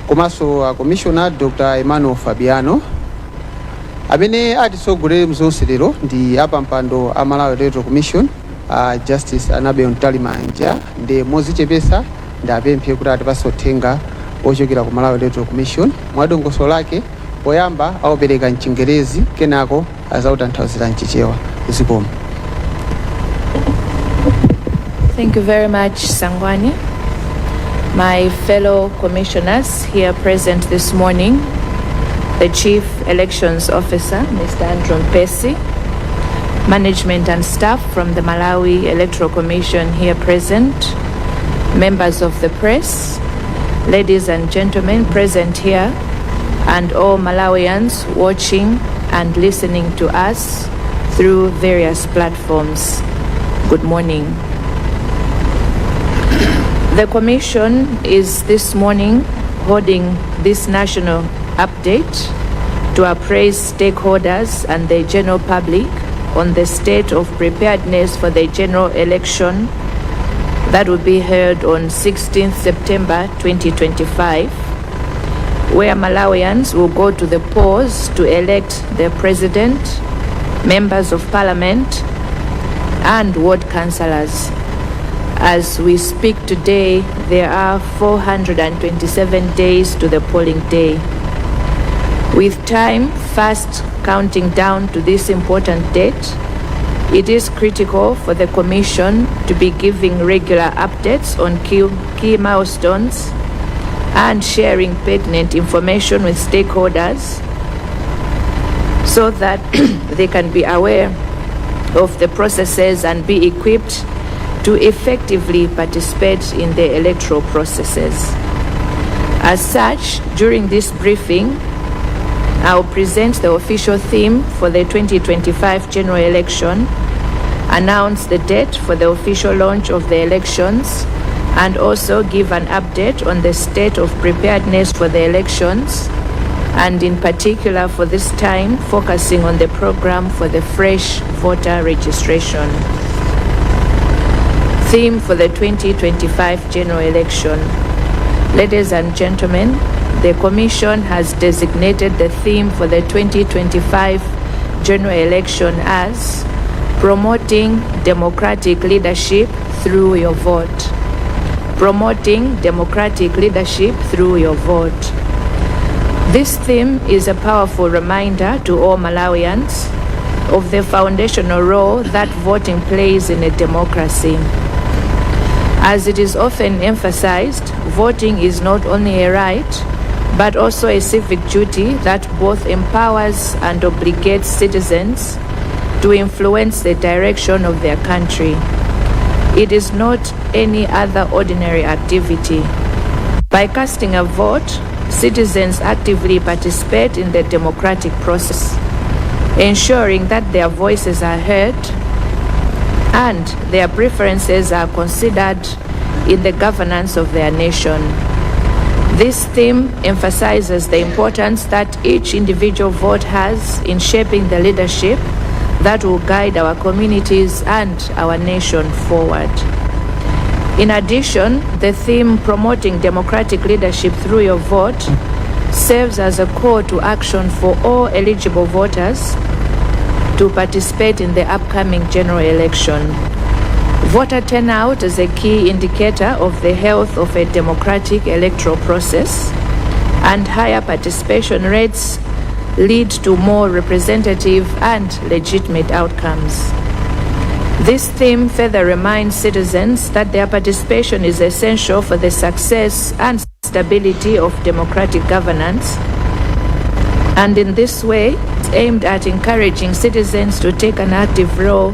komanso Commissioner Dr. Emmanuel Fabiano amene atisogolere mzonse lero ndi apampando a Malawi Electoral Commission Justice Anabe Ntalimanja ndi mozichepesa ndi apemphe kuti atipase uthenga ochokera ku Malawi Electoral Commission mwadongosolo lake poyamba aupereka mchingerezi kenako azautanthauzira mchichewa. Zikomo. Thank you very much, Sangwani. My fellow commissioners here present this morning, the Chief Elections Officer, Mr. Andrew Mpesi, management and staff from the Malawi Electoral Commission here present, members of the press, ladies and gentlemen present here, and all Malawians watching and listening to us through various platforms. Good morning. The Commission is this morning holding this national update to appraise stakeholders and the general public on the state of preparedness for the general election that will be held on 16th September 2025, where Malawians will go to the polls to elect their president, members of parliament, and ward councillors. As we speak today, there are 427 days to the polling day. With time fast counting down to this important date, it is critical for the Commission to be giving regular updates on key milestones and sharing pertinent information with stakeholders so that they can be aware of the processes and be equipped to effectively participate in the electoral processes. As such, during this briefing, I'll present the official theme for the 2025 general election, announce the date for the official launch of the elections, and also give an update on the state of preparedness for the elections, and in particular for this time, focusing on the program for the fresh voter registration. Theme for the 2025 general election. Ladies and gentlemen, the Commission has designated the theme for the 2025 general election as Promoting Democratic Leadership Through Your Vote. Promoting Democratic Leadership Through Your Vote. This theme is a powerful reminder to all Malawians of the foundational role that voting plays in a democracy. As it is often emphasized, voting is not only a right, but also a civic duty that both empowers and obligates citizens to influence the direction of their country. It is not any other ordinary activity. By casting a vote, citizens actively participate in the democratic process, ensuring that their voices are heard and their preferences are considered in the governance of their nation. This theme emphasizes the importance that each individual vote has in shaping the leadership that will guide our communities and our nation forward. In addition, the theme Promoting Democratic Leadership Through Your Vote serves as a call to action for all eligible voters to participate in the upcoming general election. Voter turnout is a key indicator of the health of a democratic electoral process, and higher participation rates lead to more representative and legitimate outcomes. This theme further reminds citizens that their participation is essential for the success and stability of democratic governance, and in this way, it's aimed at encouraging citizens to take an active role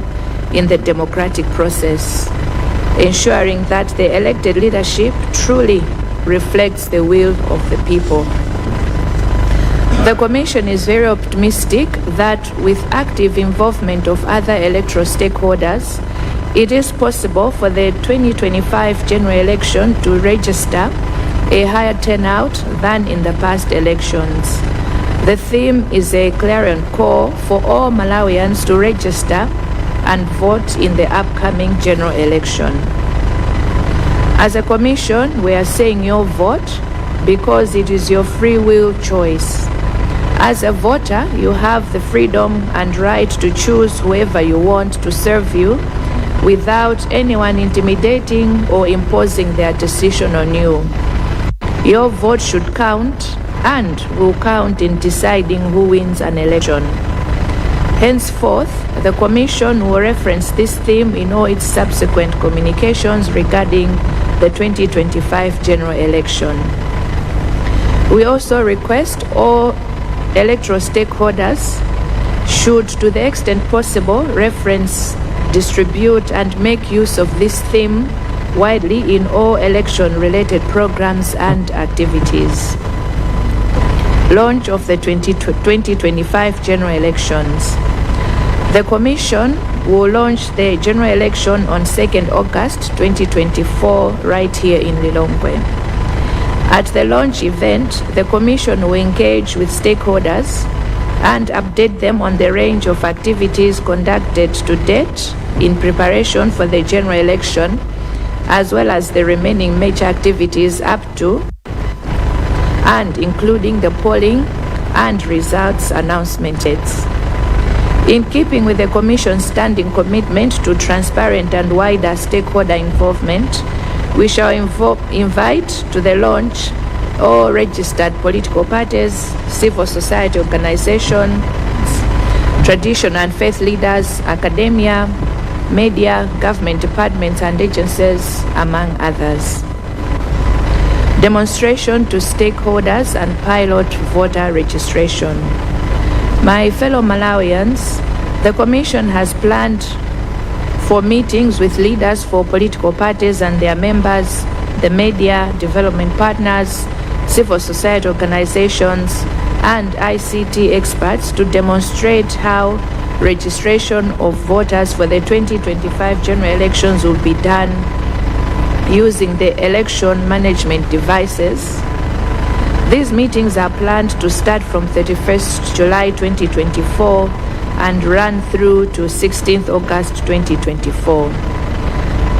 in the democratic process, ensuring that the elected leadership truly reflects the will of the people. The Commission is very optimistic that with active involvement of other electoral stakeholders, it is possible for the 2025 general election to register a higher turnout than in the past elections. The theme is a clarion call for all Malawians to register and vote in the upcoming general election. As a Commission, we are saying your vote because it is your free will choice. As a voter, you have the freedom and right to choose whoever you want to serve you without anyone intimidating or imposing their decision on you. Your vote should count and will count in deciding who wins an election. Henceforth, the Commission will reference this theme in all its subsequent communications regarding the 2025 general election. We also request all electoral stakeholders should, to the extent possible, reference, distribute, and make use of this theme widely in all election-related programs and activities. Launch of the 2025 general elections. The Commission will launch the general election on 2nd August 2024 right here in Lilongwe. At the launch event, the Commission will engage with stakeholders and update them on the range of activities conducted to date in preparation for the general election, as well as the remaining major activities up to and including the polling and results announcement dates. In keeping with the Commission's standing commitment to transparent and wider stakeholder involvement, we shall invite to the launch all registered political parties, civil society organizations, traditional and faith leaders, academia, media, government departments and agencies, among others. Demonstration to stakeholders and pilot voter registration. My fellow Malawians, the Commission has planned for meetings with leaders for political parties and their members, the media, development partners, civil society organizations, and ICT experts to demonstrate how registration of voters for the 2025 general elections will be done using the election management devices. These meetings are planned to start from 31st July 2024 and run through to 16th August 2024.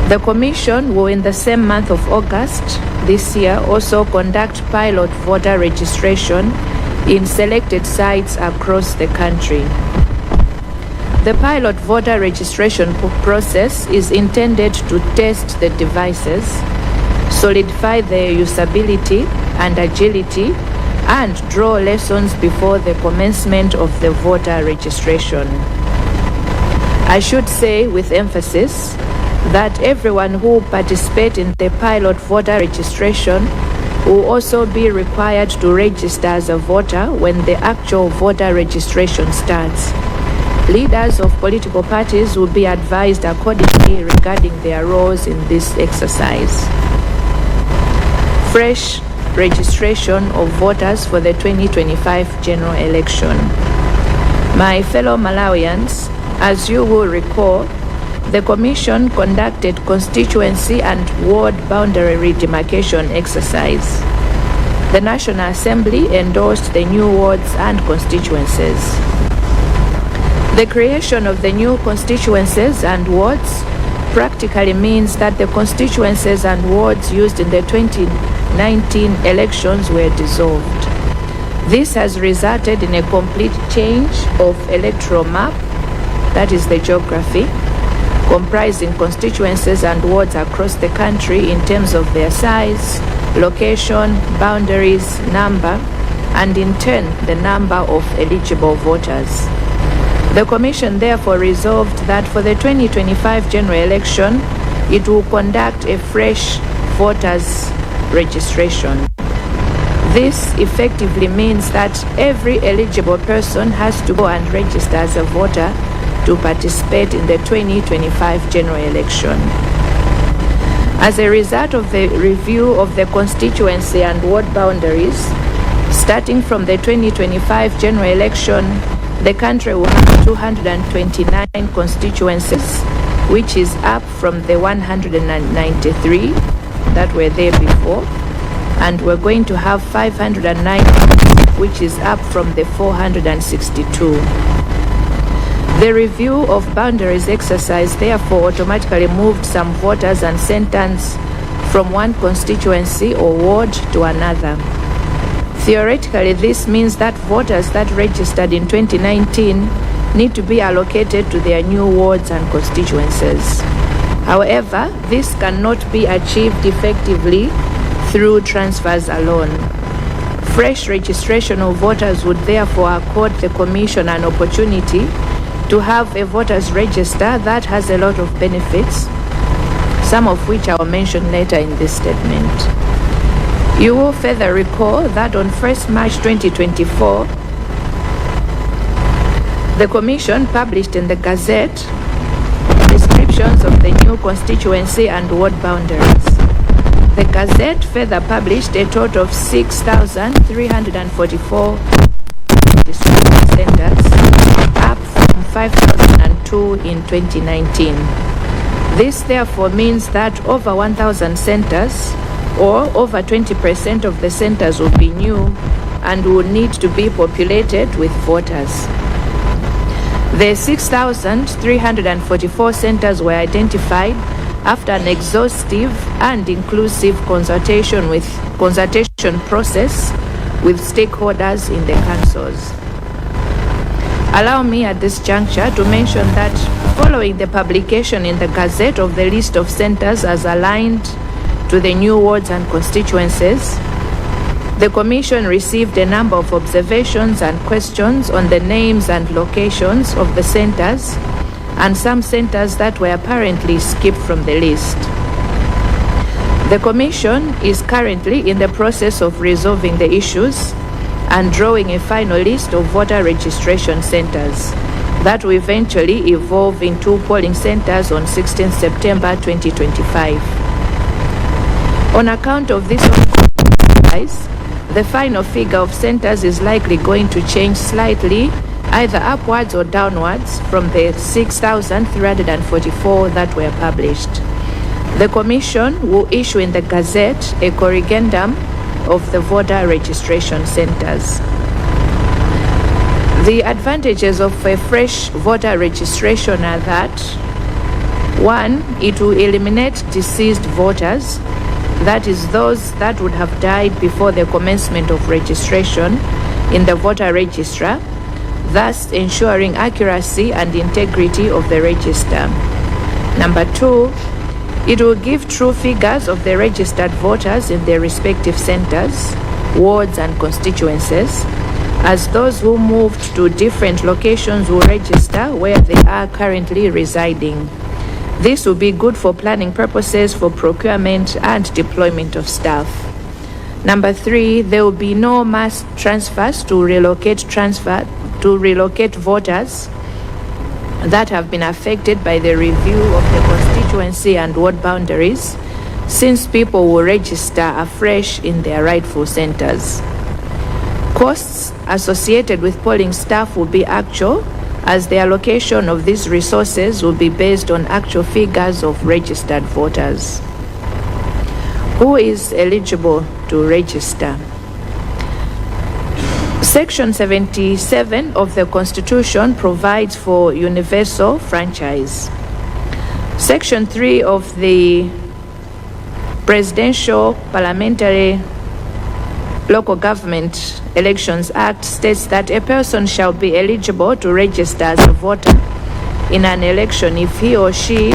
The Commission will, in the same month of August this year, also conduct pilot voter registration in selected sites across the country. The pilot voter registration process is intended to test the devices, solidify their usability and agility, and draw lessons before the commencement of the voter registration. I should say with emphasis that everyone who participates in the pilot voter registration will also be required to register as a voter when the actual voter registration starts. Leaders of political parties will be advised accordingly regarding their roles in this exercise. Fresh registration of voters for the 2025 general election. My fellow Malawians, as you will recall, the Commission conducted constituency and ward boundary redemarcation exercise. The National Assembly endorsed the new wards and constituencies. The creation of the new constituencies and wards practically means that the constituencies and wards used in the 2019 elections were dissolved. This has resulted in a complete change of electoral map, that is the geography, comprising constituencies and wards across the country in terms of their size, location, boundaries, number, and in turn the number of eligible voters. The Commission therefore resolved that for the 2025 general election, it will conduct a fresh voters registration. This effectively means that every eligible person has to go and register as a voter to participate in the 2025 general election. As a result of the review of the constituency and ward boundaries, starting from the 2025 general election, the country will have 229 constituencies, which is up from the 193 that were there before, and we're going to have 509, which is up from the 462. The review of boundaries exercise therefore automatically moved some voters and sentence from one constituency or ward to another. Theoretically, this means that voters that registered in 2019 need to be allocated to their new wards and constituencies. However, this cannot be achieved effectively through transfers alone. Fresh registration of voters would therefore accord the Commission an opportunity to have a voters register that has a lot of benefits, some of which I will mention later in this statement. You will further recall that on 1st March 2024, the Commission published in the Gazette descriptions of the new constituency and ward boundaries. The Gazette further published a total of 6,344 registration centers, up from 5,002 in 2019. This therefore means that over 1,000 centers, or over 20% of the centers, will be new and will need to be populated with voters. The 6,344 centers were identified after an exhaustive and inclusive consultation process with stakeholders in the councils. Allow me at this juncture to mention that following the publication in the Gazette of the list of centers as aligned to the new wards and constituencies, the Commission received a number of observations and questions on the names and locations of the centers and some centers that were apparently skipped from the list. The Commission is currently in the process of resolving the issues and drawing a final list of voter registration centers that will eventually evolve into polling centers on 16 September 2025. On account of this exercise, the final figure of centers is likely going to change slightly, either upwards or downwards, from the 6,344 that were published. The Commission will issue in the Gazette a corrigendum of the voter registration centers. The advantages of a fresh voter registration are that: 1, it will eliminate deceased voters, that is, those that would have died before the commencement of registration in the voter register, thus ensuring accuracy and integrity of the register. Number 2, it will give true figures of the registered voters in their respective centers, wards and constituencies, as those who moved to different locations will register where they are currently residing. This will be good for planning purposes for procurement and deployment of staff. Number 3, there will be no mass transfers to relocate voters that have been affected by the review of the constituency and ward boundaries, since people will register afresh in their rightful centers. Costs associated with polling staff will be actual, as the allocation of these resources will be based on actual figures of registered voters. Who is eligible to register? Section 77 of the Constitution provides for universal franchise. Section 3 of the Presidential Parliamentary Local Government Elections Act states that a person shall be eligible to register as a voter in an election if he or she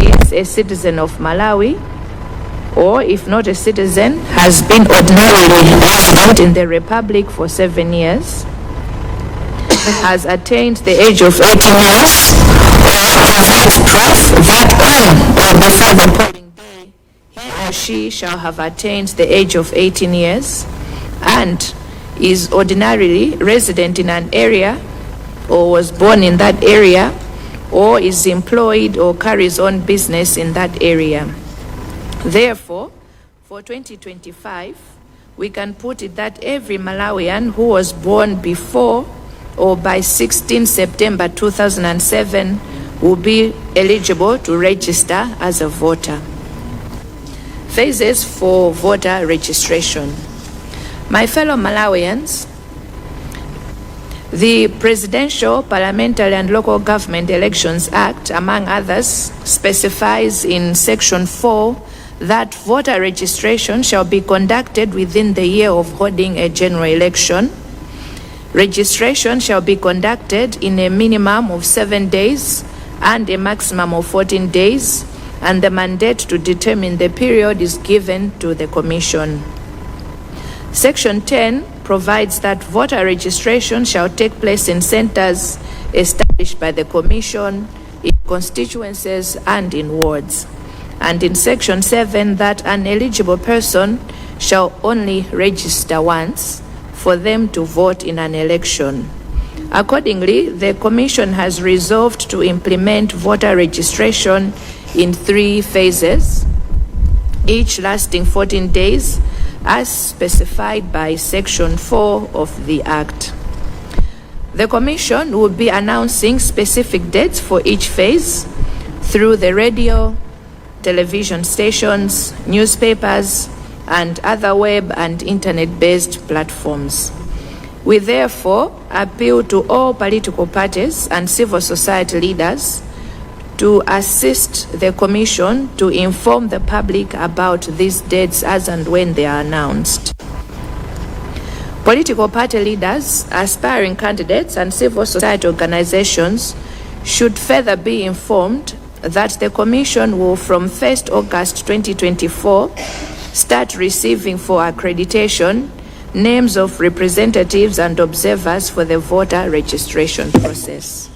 is a citizen of Malawi, or if not a citizen, has been ordinarily resident in the Republic for 7 years, has attained the age of 18 years, or provides proof that on or before the polling day he or she shall have attained the age of 18 years and is ordinarily resident in an area or was born in that area or is employed or carries on business in that area. Therefore, for 2025, we can put it that every Malawian who was born before or by 16 September 2007 will be eligible to register as a voter. Phases for voter registration. My fellow Malawians, the Presidential, Parliamentary and Local Government Elections Act, among others, specifies in Section 4 that voter registration shall be conducted within the year of holding a general election. Registration shall be conducted in a minimum of 7 days and a maximum of 14 days, and the mandate to determine the period is given to the Commission. Section 10 provides that voter registration shall take place in centers established by the Commission, in constituencies and in wards. And in Section 7, that an eligible person shall only register once for them to vote in an election. Accordingly, the Commission has resolved to implement voter registration in 3 phases, each lasting 14 days, as specified by Section 4 of the Act. The Commission will be announcing specific dates for each phase through the radio, television stations, newspapers, and other web and internet-based platforms. We therefore appeal to all political parties and civil society leaders to assist the Commission to inform the public about these dates as and when they are announced. Political party leaders, aspiring candidates, and civil society organizations should further be informed that the Commission will, from 1st August 2024, start receiving for accreditation names of representatives and observers for the voter registration process.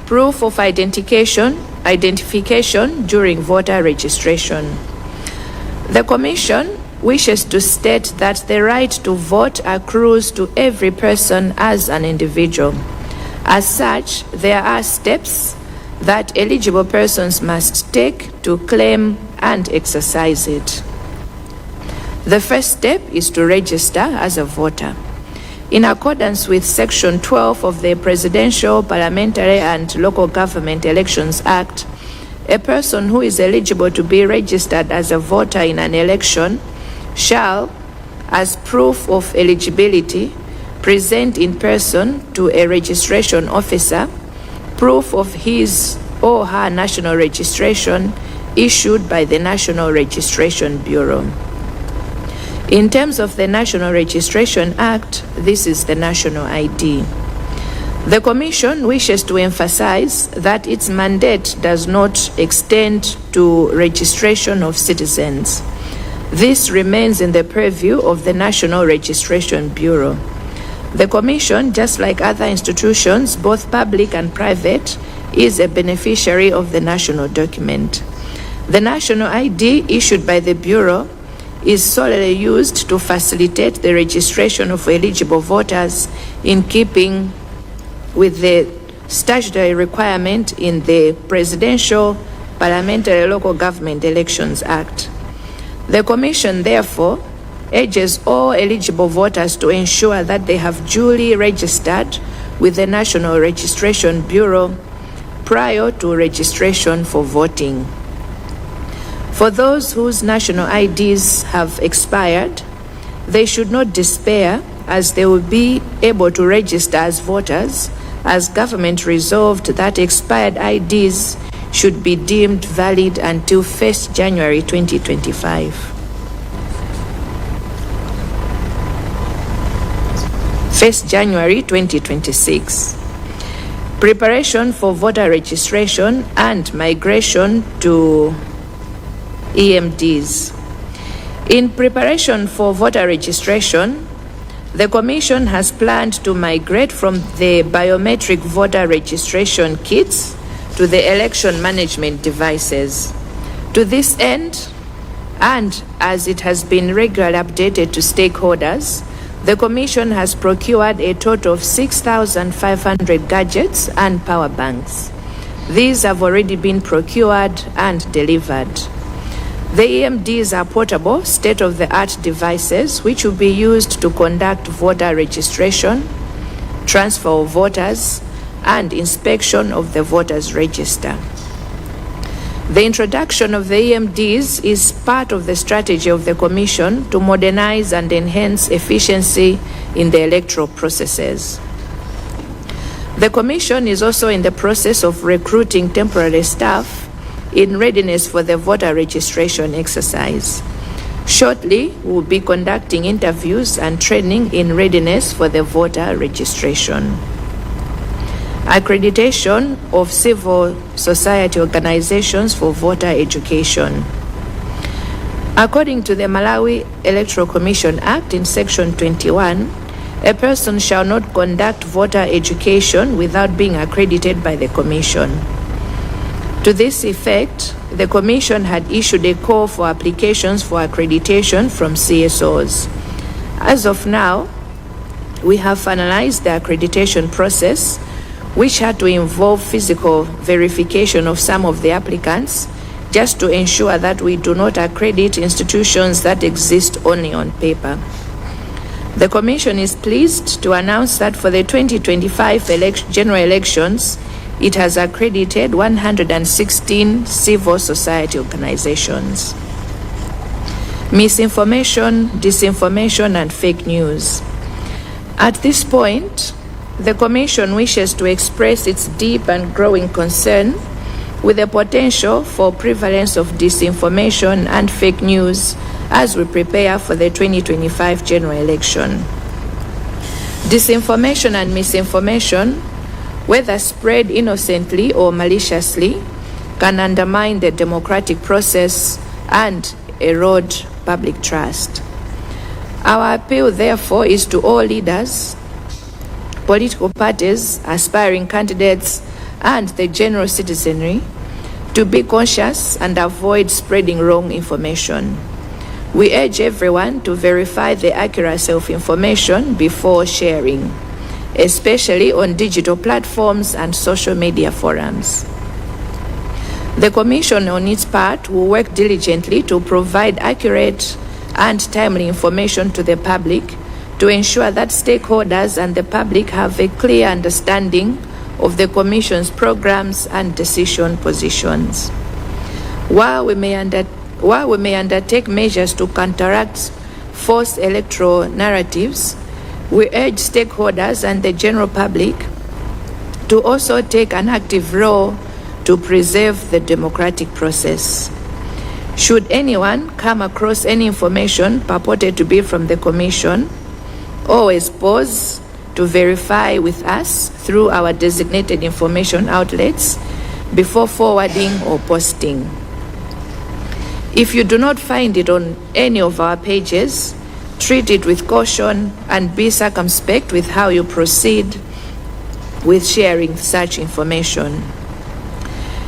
Proof of identification during voter registration. The Commission wishes to state that the right to vote accrues to every person as an individual. As such, there are steps that eligible persons must take to claim and exercise it. The first step is to register as a voter. In accordance with Section 12 of the Presidential, Parliamentary and Local Government Elections Act, a person who is eligible to be registered as a voter in an election shall, as proof of eligibility, present in person to a registration officer proof of his or her national registration issued by the National Registration Bureau. In terms of the National Registration Act, this is the national ID. The Commission wishes to emphasize that its mandate does not extend to registration of citizens. This remains in the purview of the National Registration Bureau. The Commission, just like other institutions, both public and private, is a beneficiary of the national document. The national ID issued by the Bureau is solely used to facilitate the registration of eligible voters in keeping with the statutory requirement in the Presidential, Parliamentary, Local Government Elections Act. The Commission, therefore, urges all eligible voters to ensure that they have duly registered with the National Registration Bureau prior to registration for voting. For those whose national IDs have expired, they should not despair, as they will be able to register as voters, as government resolved that expired IDs should be deemed valid until 1st January 2025. 1st January 2026. Preparation for voter registration and migration to EMDs. In preparation for voter registration, the Commission has planned to migrate from the biometric voter registration kits to the election management devices. To this end, and as it has been regularly updated to stakeholders, the Commission has procured a total of 6,500 gadgets and power banks. These have already been procured and delivered. The EMDs are portable, state-of-the-art devices which will be used to conduct voter registration, transfer of voters, and inspection of the voters' register. The introduction of the EMDs is part of the strategy of the Commission to modernize and enhance efficiency in the electoral processes. The Commission is also in the process of recruiting temporary staff in readiness for the voter registration exercise. Shortly, we will be conducting interviews and training in readiness for the voter registration. Accreditation of civil society organizations for voter education. According to the Malawi Electoral Commission Act in Section 21, a person shall not conduct voter education without being accredited by the Commission. To this effect, the Commission had issued a call for applications for accreditation from CSOs. As of now, we have finalized the accreditation process, which had to involve physical verification of some of the applicants, just to ensure that we do not accredit institutions that exist only on paper. The Commission is pleased to announce that for the 2025 general elections, it has accredited 116 civil society organizations. Misinformation, disinformation, and fake news. At this point, the Commission wishes to express its deep and growing concern with the potential for prevalence of disinformation and fake news as we prepare for the 2025 general election. Disinformation and misinformation, whether spread innocently or maliciously, can undermine the democratic process and erode public trust. Our appeal, therefore, is to all leaders, political parties, aspiring candidates, and the general citizenry to be conscious and avoid spreading wrong information. We urge everyone to verify the accuracy of information before sharing, especially on digital platforms and social media forums. The Commission, on its part, will work diligently to provide accurate and timely information to the public to ensure that stakeholders and the public have a clear understanding of the Commission's programs and decision positions. While we may undertake measures to counteract false electoral narratives, we urge stakeholders and the general public to also take an active role to preserve the democratic process. Should anyone come across any information purported to be from the Commission, always pause to verify with us through our designated information outlets before forwarding or posting. If you do not find it on any of our pages, treat it with caution and be circumspect with how you proceed with sharing such information.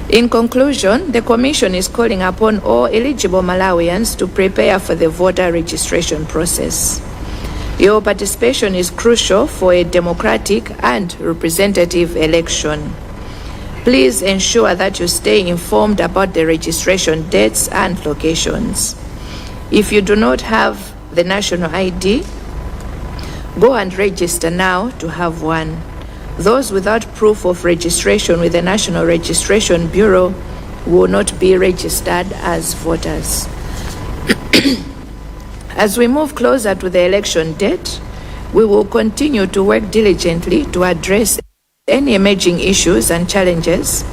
In conclusion, the Commission is calling upon all eligible Malawians to prepare for the voter registration process. Your participation is crucial for a democratic and representative election. Please ensure that you stay informed about the registration dates and locations. If you do not have the national ID, go and register now to have one. Those without proof of registration with the National Registration Bureau will not be registered as voters. As we move closer to the election date, we will continue to work diligently to address any emerging issues and challenges,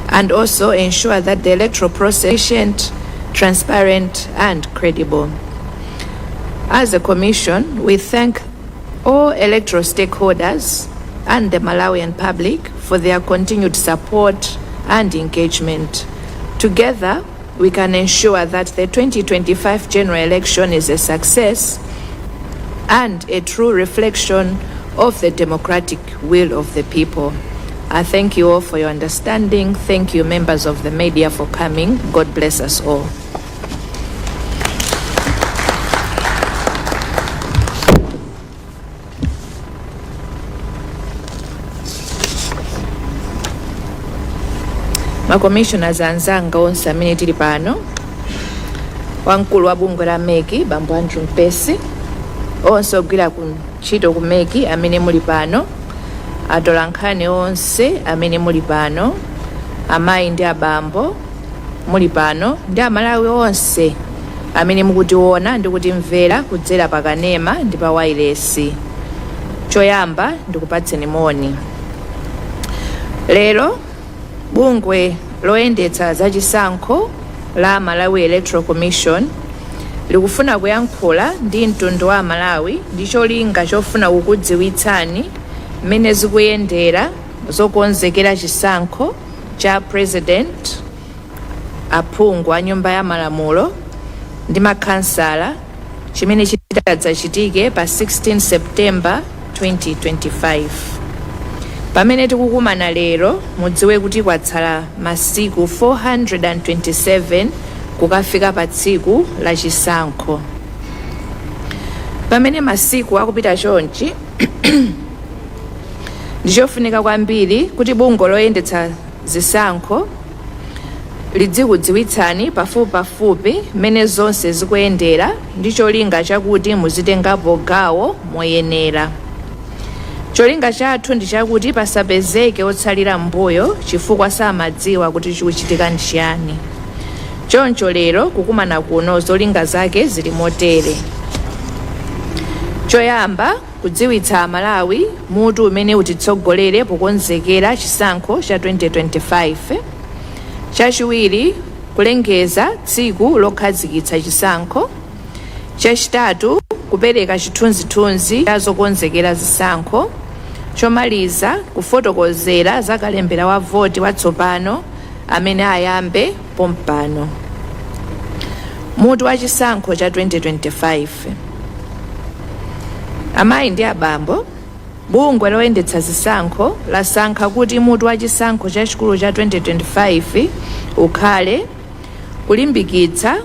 and also ensure that the electoral process is efficient, transparent, and credible. As a Commission, we thank all electoral stakeholders and the Malawian public for their continued support and engagement. Together, we can ensure that the 2025 general election is a success and a true reflection of the democratic will of the people. I thank you all for your understanding. Thank you, members of the media, for coming. God bless us all. Commissioners anzanga onse amene tili pano, wamkulu wa bungwe la meki bambo Andrew Mpesi, onse ogwira ku ntchito ku meki amene muli pano, atolankhani onse amene muli pano, amayi ndi abambo muli pano, ndi amalawi onse amene mukutiona ndi kutimvera kudzera pa kanema ndi pa wailesi. Choyamba ndikupatseni moni. Lero bungwe loyendetsa za chisankho la Malawi Electoral Commission likufuna kuyankhula ndi mtundu wa Malawi ndi cholinga chofuna kukudziwitsani mmene zikuyendera zokonzekera chisankho cha president, aphungu a nyumba ya malamulo ndi makhansala chimene chitadzachitike pa 16 September 2025. Pamene tikukumana lero mudziwe kuti kwatsala masiku 427 kukafika pa tsiku la chisankho. Pamene masiku akupita chonchi ndichofunika kwambiri kuti bungwe loyendetsa zisankho lidzikudziwitsani pafupi mmene zonse zikuyendera ndi cholinga chakuti muzitengapo gawo moyenera. Cholinga chathu ndi chakuti pasapezeke otsalira mbuyo chifukwa samadziwa kuti chikuchitika ndi chiyani. Choncho lero kukumana kuno zolinga zake zili motere. Choyamba kudziwitsa Malawi mutu umene utitsogolere pokonzekera chisankho cha 2025. Chachiwiri kulengeza tsiku lokhazikitsa chisankho. Chachitatu kupereka chithunzithunzi cha zokonzekera zisankho. Chomaliza kufotokozera za kalembera wa voti watsopano amene ayambe pompano. Mutu wa chisankho cha 2025. Amayi ndi abambo, bungwe loyendetsa zisankho lasankha kuti mutu wa chisankho chachikulu cha 2025 ukhale kulimbikitsa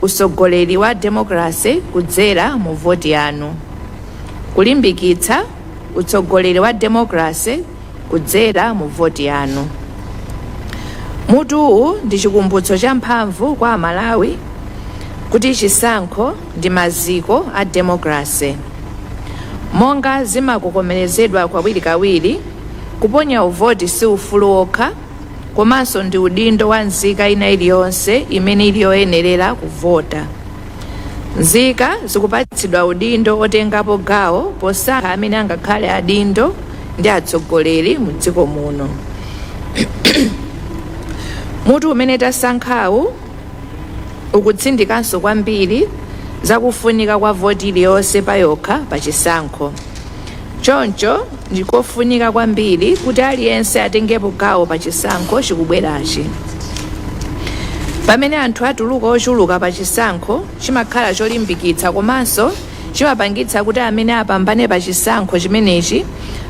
usogoleri wa demokrasi kudzera mu voti yanu. Kulimbikitsa utsogoleri wa demokrasi kudzera mu voti yanu. Mutuwu ndi chikumbutso cha mphamvu kwa Amalawi kuti chisankho ndi maziko a demokrasi. Monga zimakokomerezedwa kawirikawiri, kuponya uvoti si ufulu wokha, komanso ndi udindo wa nzika ina iliyonse imene iliyoyenerera kuvota. Nzika zikupatsidwa udindo otengapo gawo posankha amene angakhale adindo ndi atsogoleri mu dziko muno. Mutu umene tasankhawu ukutsindikanso kwambiri zakufunika kwa voti iliyonse payokha pa chisankho. Choncho ndikofunika kwambiri kuti aliyense atengepo gawo pa chisankho chikubwerachi. Pamene anthu atuluka ochuluka pa chisankho chimakhala cholimbikitsa komanso chimapangitsa kuti amene apambane pa chisankho chimenechi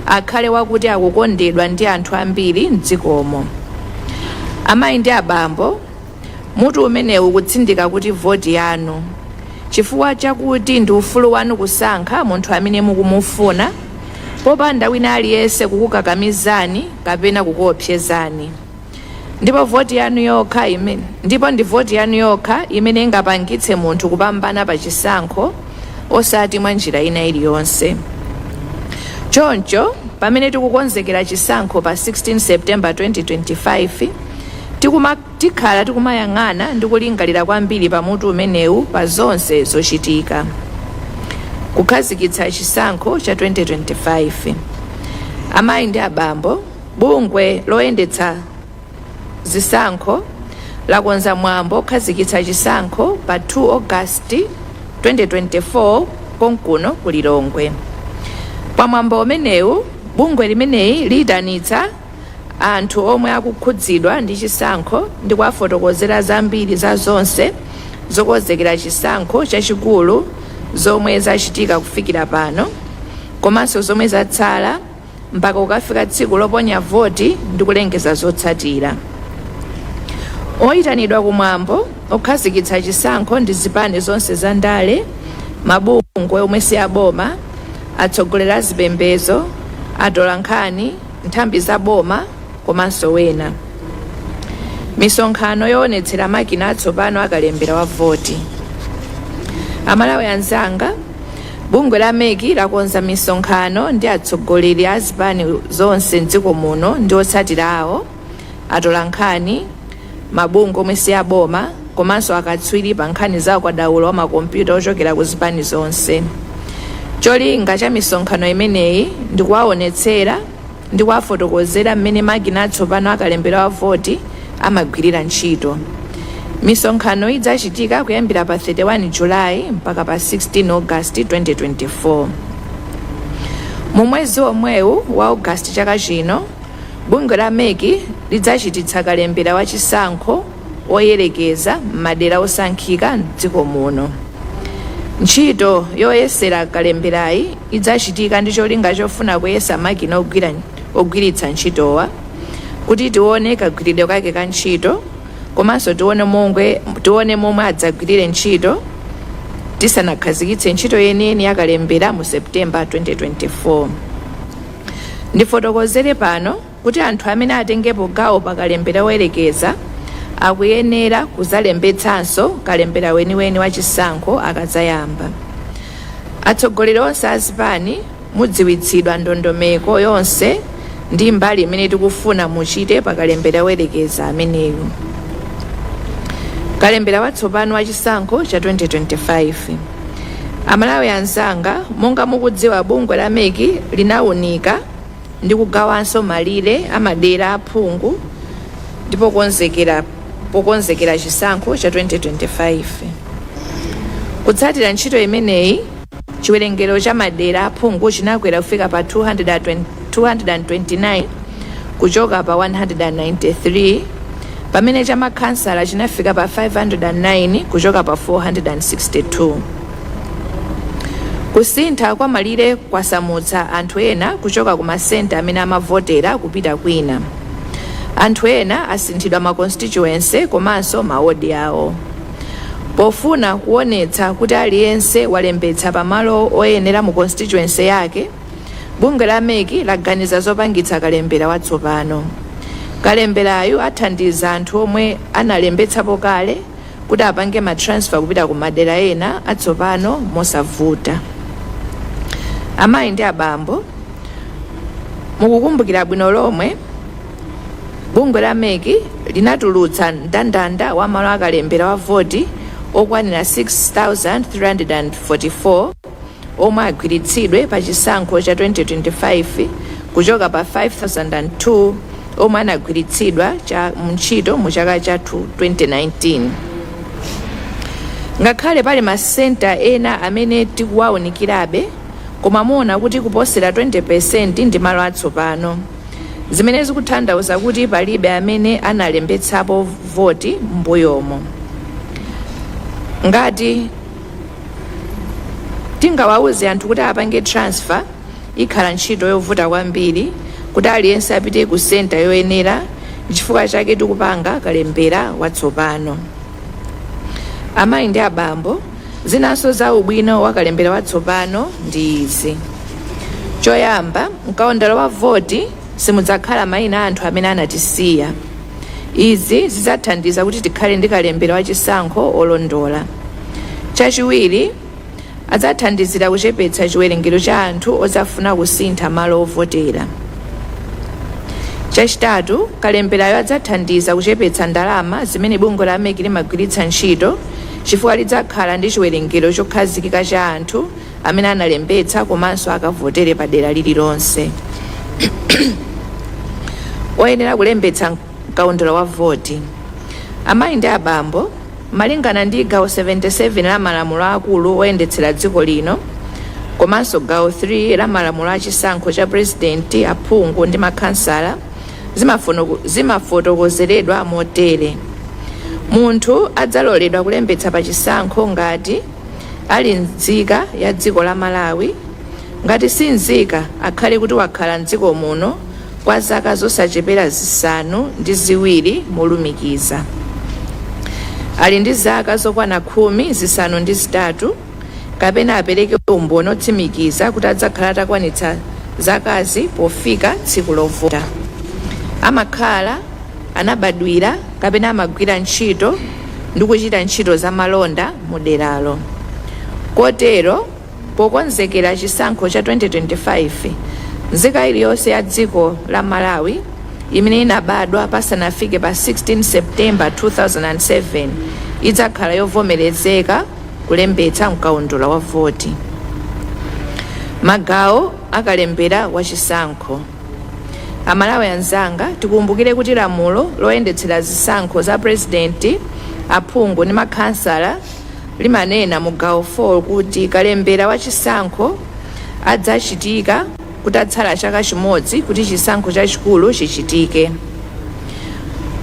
akhale wakuti akukondedwa ndi anthu ambiri m'dzikomo. Amayi ndi abambo, mutu umenewu ukutsindika kuti voti yanu chifukwa chakuti ndi ufulu wanu kusankha munthu amene mukumufuna popanda wina aliyense kukukakamizani kapena kukuopsezani. Ndipo voti yanu yokha imene ingapangitse munthu kupambana pa chisankho osati mwa njira ina iliyonse. Choncho pamene tikukonzekera chisankho pa 16 September 2025 tikhala tikumayang'ana ndi kulingalira kwambiri pa mutu umenewu pa zonse zochitika. Kukhazikitsa chisankho cha 2025. Amayi ndi abambo, bungwe loyendetsa zisankho lakonza mwambo kukhazikitsa chisankho pa 2 August 2024 konkuno ku Lilongwe. Pa mwambo umenewu bungwe limeneyi liyitanitsa anthu omwe akukhudzidwa ndi chisankho ndi kuwafotokozera zambiri za zonse zokonzekera chisankho chachikulu zomwe zachitika kufikira pano komanso zomwe zatsala mpaka kukafika tsiku loponya voti ndi kulengeza zotsatira. Oyitanidwa kumwambo okhazikitsa chisankho ndi zipani zonse za ndale, mabungwe omwe si aboma, atsogoleri a zipembedzo, atolankhani, nthambi za boma komanso wena. Misonkhano yoonetsera makina atsopano akalembera wa voti. Amalawi anzanga, bungwe la meki lakonza misonkhano ndi atsogoleri a zipani zonse m'dziko muno ndi otsatira awo, atolankhani, mabungwe omwe si aboma komanso akatswiri pa nkhani za ukadaulo wa makompyuta ochokera ku zipani zonse. Cholinga cha misonkhano imeneyi ndi kuwaonetsera ndi kuwafotokozera mmene makina atsopano akalembera wa voti amagwirira ntchito. Misonkhano idzachitika kuyambira pa 31 Julayi mpaka pa 16 August 2024. Mu mwezi omwewu wa August chaka chino, bungwe la MEC lidzachititsa kalembera wachisankho oyerekeza m'madera osankhika m'dziko muno. Ntchito yoyesera kalemberayi idzachitika ndi cholinga chofuna kuyesa makina ogwiritsa ntchitowa, kuti tione kagwiridwe kake ka ntchito, komanso tione momwe adzagwirire ntchito tisanakhazikitse ntchito yeniyeni ya kalembera mu September 2024. Ndifotokozere pano kuti anthu amene atengepo gawo pa kalembera woyerekeza akuyenera kuzalembetsanso kalembera weniweni wachisankho akadzayamba. Atsogoleri onse a zipani mudziwitsidwa ndondomeko yonse ndi mbali imene tikufuna muchite pa kalembera woyerekeza ameneyu. Kalembera watsopano wachisankho cha 2025. Amalawi anzanga, monga mukudziwa bungwe la MEC linawunika ndi kugawanso malire amadera aphungu ndipo pokonzekera chisankho cha 2025. Kutsatira ntchito imeneyi, chiwerengero cha madera aphungu chinakwera kufika pa 229 kuchoka pa 193, pamene cha makhansala chinafika pa 509 kuchoka pa 462. Kusintha kwa malire kwasamutsa anthu ena kuchoka ku masenta amene amavotera kupita kwina. Anthu ena asinthidwa ma constituency komanso mawodi awo. Pofuna kuonetsa kuti aliyense walembetsa pamalo oyenera mu constituency yake, bungwe la MEC laganiza zopangitsa kalembera watsopano. Kalemberayu athandiza anthu omwe analembetsapo kale kuti apange matransfer kupita ku madera ena atsopano mosavuta. Amayi ndi abambo, mukukumbukira bwino lomwe bungwe la MEC linatulutsa mndandanda wa malo akalembera wa voti okwanira 6,344 omwe agwiritsidwe pa chisankho cha 2025 kuchoka pa 5,002 omwe anagwiritsidwa ntchito mu chaka cha 2019. Ngakhale pali masenta ena amene tikuwawunikirabe, koma muona kuti kuposera 20% ndi malo atsopano, zimene zikutanthauza kuti palibe amene analembetsapo voti m'mbuyomo. Ngati tingawawuze anthu kuti apange transfer, ikhala ntchito yovuta kwambiri kuti aliyense apite ku senta yoyenera, chifukwa chake tikupanga kalembera watsopano. Amayi ndi abambo, zinanso za ubwino wa kalembera watsopano ndi izi. Choyamba, mkaundula wa voti simudzakhala mayina anthu amene anatisiya. Izi zidzathandiza kuti tikhale ndi kalembera wachisankho olondola. Chachiwiri, adzathandizira kuchepetsa chiwerengero cha anthu ozafuna kusintha malo ovotera. Chachitatu, kalemberayo adzathandiza kuchepetsa ndalama zimene bungwe la MEC limagwiritsa ntchito, chifukwa lidzakhala ndi chiwerengero chokhazikika cha anthu amene analembetsa komanso akavotere pa dera lililonse. Oyenera kulembetsa mkaundula wa voti. Amayi ndi abambo, malingana ndi gawo 77 la malamulo akulu oyendetsera dziko lino, komanso gawo 3 la malamulo achisankho cha presidenti, aphungu ndi makhansala, zimafotokozeredwa motere. Munthu adzaloledwa kulembetsa pa chisankho ngati ali nzika ya dziko la Malawi, ngati si nzika akhale kuti wakhala mdziko muno kwa zaka zosachepera zisanu ndi ziwiri molumikiza. Ali ndi zaka zokwana 10 zisanu ndi zitatu, kapena apereke umboni otsimikiza kuti adzakhala atakwanitsa zakazi pofika tsiku lovota. Amakhala anabadwira kapena amagwira ntchito ndi kuchita ntchito za malonda mu deralo. Kotero, pokonzekera chisankho cha 2025, nzika iliyonse ya dziko la Malawi imene inabadwa pasanafike pa 16 September 2007 idzakhala yovomerezeka kulembetsa mkaundula wa voti. Magawo akalembera wachisankho. Amalawi anzanga tikumbukire kuti lamulo loyendetsera zisankho za president, aphungu ndi makhansala limanena mu gawo 4 kuti kalembera wa chisankho adzachitika kutatsala chaka chimodzi kuti chisankho chachikulu chichitike.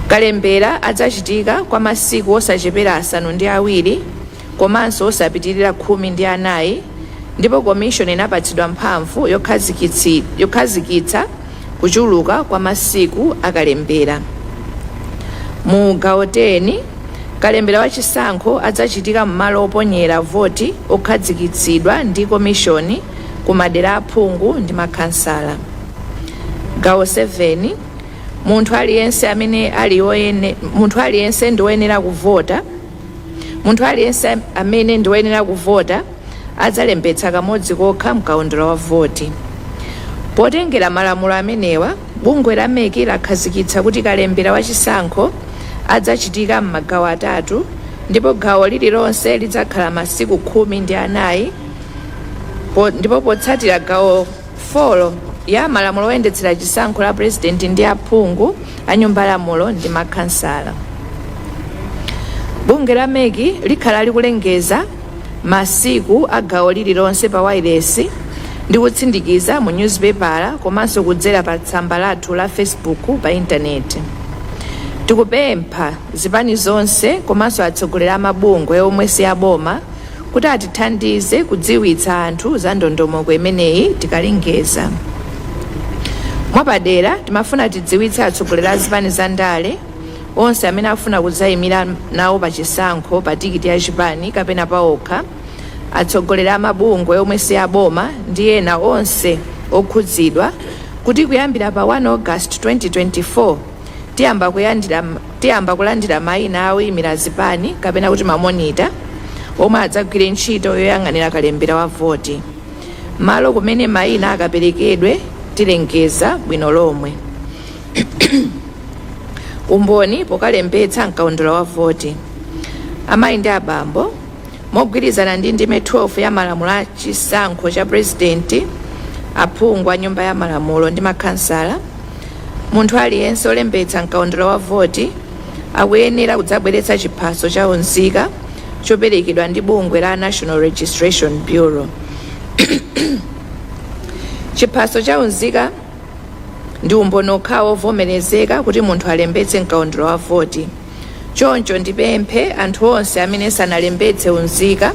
Kalembera adzachitika kwa masiku osachepera 7 komanso osapitirira 14, ndipo komishoni inapatsidwa mphamvu yokhazikitsa kuchuluka kwa masiku akalembera. Mu gawo 10 kalembera wa chisankho adzachitika mmalo oponyera voti okhazikitsidwa ndi komishoni ku madera aphungu ndi makhansala. Gawo 7 munthu aliyense ndi woyenera kuvota. Munthu aliyense amene ndi woyenera kuvota adzalembetsa kamodzi kokha mkaundula wa voti. Potengera malamulo amenewa, bungwe la MEC lakhazikitsa kuti kalembera wa chisankho adzachitika m'magawo 3, ndipo gawo lililonse lidzakhala masiku 14, ndipo potsatira gawo 4 ya malamulo oyendetsera chisankho la president ndi aphungu a nyumba lamulo ndi makhansala. Bungwe la MEC likhala likulengeza masiku a gawo lililonse pa wireless ndi kutsindikiza mu newspaper komanso kudzera pa tsamba lathu la Facebook pa intaneti. Tikupempha zipani zonse komanso atsogoleri a mabungwe omwe si aboma kuti atithandize kudziwitsa anthu za ndondomeko imeneyi tikalengeza. Mwapadera timafuna tidziwitse atsogoleri a zipani za ndale onse amene afuna kudzayimira nawo pa chisankho pa tikiti ya chipani kapena paokha, atsogoleri a mabungwe omwe si aboma ndi ena onse okhudzidwa kuti kuyambira pa 1 August 2024 tiyamba kulandira mayina oyimira zipani kapena kuti mamonita omwe adzagwire ntchito yoyang'anira kalembera wa voti. Malo kumene mayina akaperekedwe tilengeza bwino lomwe. Umboni pokalembetsa mkaundula wa voti. Amayi ndi abambo, mogwirizana ndi ndime 12 ya malamulo a chisankho cha president, aphungu a nyumba ya malamulo ndi makhansala, munthu aliyense olembetsa mkaundula wa voti akuyenera kudzabweretsa chiphaso cha unzika choperekedwa ndi bungwe la National Registration Bureau. Chiphaso cha unzika ndi umboni okhawo ovomerezeka kuti munthu alembetse mkaundula wa voti. Choncho ndipemphe anthu onse amene sanalembetse unzika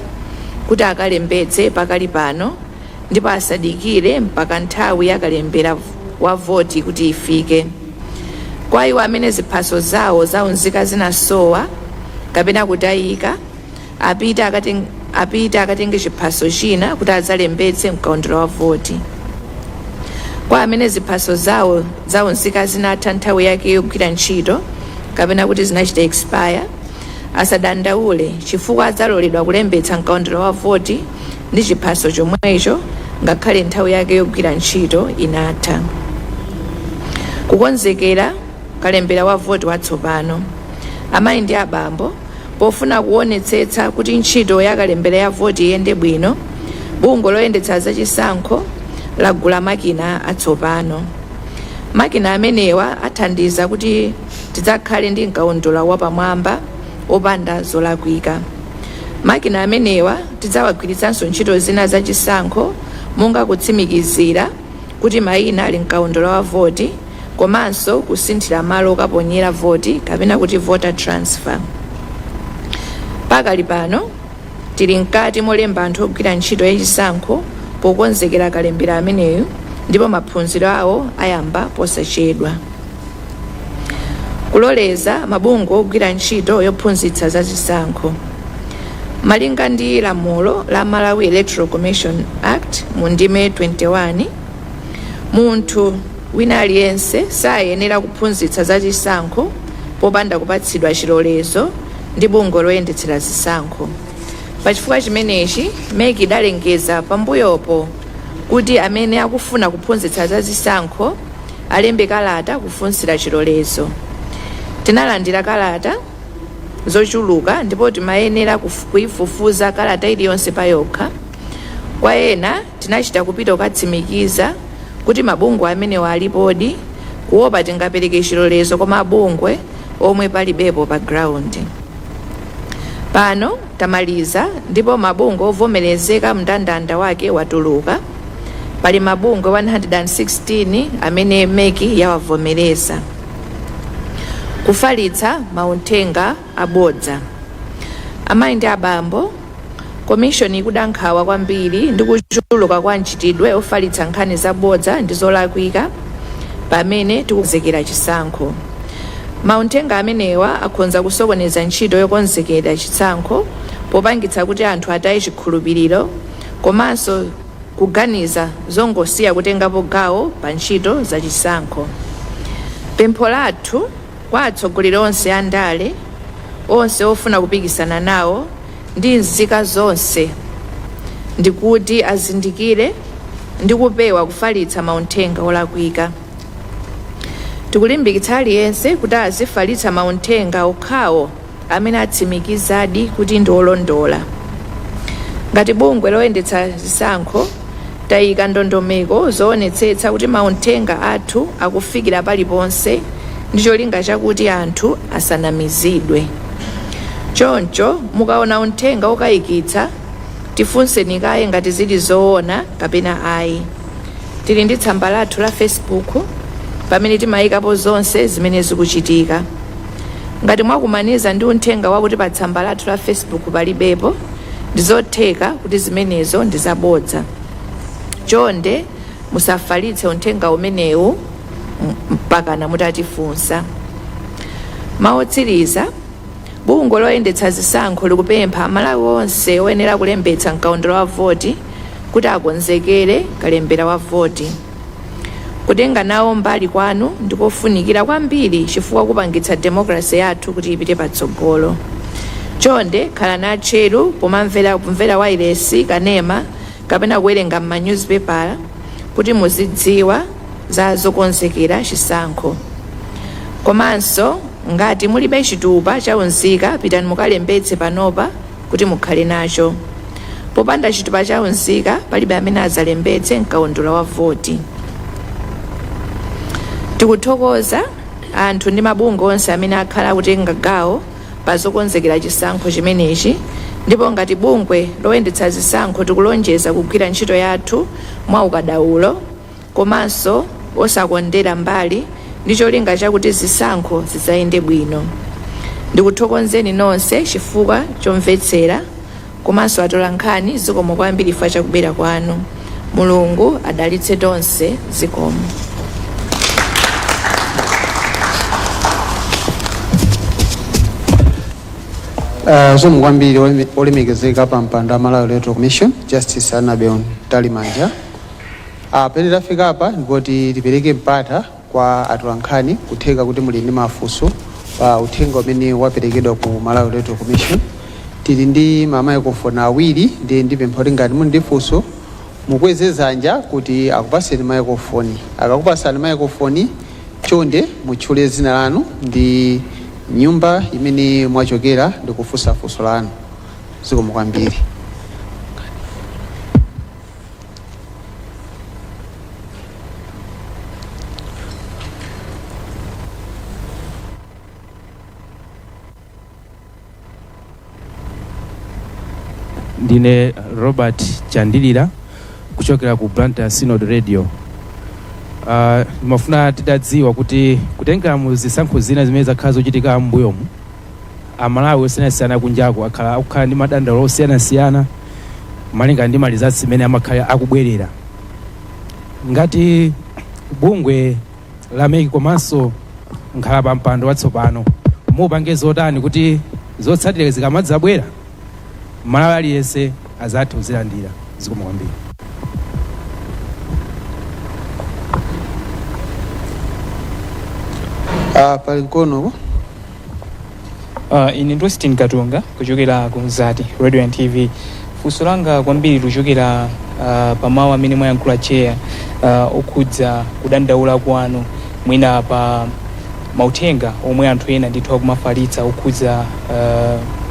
kuti akalembetse pakali pano ndipo asadikire mpaka nthawi ya kalembera wa voti kuti ifike. Kwa iwo amene ziphaso zawo za unzika zinasowa kapena kutayika, apita akatenge chiphaso china kuti adzalembetse mkaundula wa voti. Kwa amene ziphaso zawo za unzika zinatha nthawi yake yogwira ntchito kapena kuti zinachita expire, asadandaule chifukwa adzaloledwa kulembetsa mkaundula wa voti ndi chiphaso chomwecho ngakhale nthawi yake yogwira ntchito inatha. Kukonzekera kalembera wa voti watsopano. Amayi ndi abambo, pofuna kuonetsetsa kuti ntchito ya kalembera ya voti iyende bwino, bungwe loyendetsa za chisankho lagula makina atsopano. Makina amenewa athandiza kuti tidzakhale ndi mkaundula wapamwamba opanda zolakwika. Makina amenewa tidzawagwiritsanso ntchito zina za chisankho monga kutsimikizira kuti mayina ali mkaundula wa voti komanso kusinthira malo okaponyera voti kapena kuti voter transfer. Pakali pano tili mkati molemba anthu ogwira ntchito ya chisankho pokonzekera kalembera ameneyo ndipo maphunziro awo ayamba posachedwa. Kuloleza mabungwe ogwira ntchito yophunzitsa za chisankho. Malinga ndi lamulo la Malawi Electoral Commission Act mu ndime 21, munthu wina aliyense sayenera kuphunzitsa za chisankho popanda kupatsidwa chilolezo ndi bungwe loyendetsera zisankho. Pachifukwa chimenechi, MEC idalengeza pambuyopo kuti amene akufuna kuphunzitsa za zisankho alembe kalata kufunsira chilolezo. Tinalandira kalata zochuluka ndipo timayenera kuifufuza kalata iliyonse payokha. Kwa ena tinachita kupita kukatsimikiza kuti mabungwe amenewa alipodi kuopa tingapereke chilolezo kwa mabungwe omwe palibepo pa ground. Pano tamaliza ndipo mabungwe ovomerezeka mndandanda wake watuluka. Pali mabungwe 116 amene meki yawavomereza. Kufalitsa mauthenga abodza. Amayi ndi abambo, komishoni ikudankhawa kwambiri ndi kuchuluka kwa ntchitidwe ofalitsa nkhani zabodza ndi zolakwika pamene tikukonzekera chisankho. Mauthenga amenewa akhonza kusokoneza ntchito yokonzekera chisankho popangitsa kuti anthu ataye chikhulupiriro komanso kuganiza zongosiya kutengapo gawo pa ntchito za chisankho. Pempho lathu kwa atsogoleri onse andale, onse ofuna kupikisana nawo ndi nzika zonse ndikuti azindikire ndi kupewa kufalitsa mauthenga olakwika. Tikulimbikitsa aliyense kuti azifalitsa mauthenga okhawo amene atsimikizadi kuti ndi olondola. Ngati bungwe loyendetsa zisankho tayika ndondomeko zoonetsetsa kuti mauthenga athu akufikira paliponse ndi cholinga chakuti anthu asanamizidwe. Choncho mukaona uthenga okayikitsa tifunseni kaye ngati zili zoona kapena ayi. Tili ndi tsamba lathu la Facebook pamene timayikapo zonse zimene zikuchitika. Ngati mwakumaniza ndi uthenga wakuti pa tsamba lathu la Facebook palibepo, ndizotheka kuti zimenezo ndi zabodza. Chonde musafalitse uthenga umenewu mpaka mutatifunsa. Maotsiriza, bungwe loyendetsa zisankho likupempha Amalawi onse oyenera kulembetsa mkaundula wa voti kuti akonzekere kalembera wa voti. Kutenga nawo mbali kwanu ndikofunikira kwambiri chifukwa kupangitsa demokrasi yathu kuti ipite patsogolo. Chonde khala natcheru pomamvera wailesi kanema kapena kuwerenga m'manyuzipepala kuti muzidziwa za zokonzekera chisankho. Komanso ngati mulibe chitupa chaunzika pitani mukalembetse panopa kuti mukhale nacho. Popanda chitupa chaunzika palibe amene azalembetse mkaundula wa voti. Tikuthokoza anthu ndi mabungwe onse amene akhala kutenga gawo pa zokonzekera chisankho chimenechi, ndipo ngati bungwe loyendetsa zisankho tikulonjeza kugwira ntchito yathu mwa ukadaulo komanso osakondera mbali ndi cholinga chakuti zisankho zizayende bwino. Ndikuthokozeni nonse chifukwa chomvetsera komanso atolankhani zikomo kwambiri chifukwa chakubwera kwanu. Mulungu adalitse tonse zikomo. Zikomo kwambiri olemekezeka pa mpando wa Malawi Electoral Commission Justice Annabel Talimanja. Pene tafika apa ndipoti tipereke mpata kwa atolankhani kutheka kuti muli ndi mafunso pa uthenga umene waperekedwa ku Malawi Electoral Commission. Tili ndi mamayikrofoni awiri ndi pempha kuti ngati muli ndi funso mukweze dzanja kuti akupaseni mayikrofoni. Akakupasani mayikrofoni chonde mutchule dzina lanu ndi nyumba imene mwachokera ndi kufunsa funso lanu. Zikomo kwambiri. Ndine Robert Chandilira kuchokera ku Blantyre Synod Radio. Mafuna tidadziwa kuti kutengera mu zisankho zina zimene zakhala zochitika m'mbuyomu Amalawi osiyanasiyana kunjako akukhala ndi madandaulo osiyanasiyana malinga ndi mali zathu zimene amakhala akubwerera. Ngati bungwe la meki komanso nkhala pa mpando watsopano mupange zotani kuti zotsatira zikamadzabwera Malawi aliyense azathe kuzilandira. Zikomo kwambiri. Pali mkono. Ine Ndwestin Katunga kuchokera ku Mzati Radio and TV. Funso langa kwambiri kuchokera pa mawu amene mwayankhula chair okhudza kudandaula kwanu mwina pa mauthenga omwe anthu ena ndithu akumafalitsa okhudza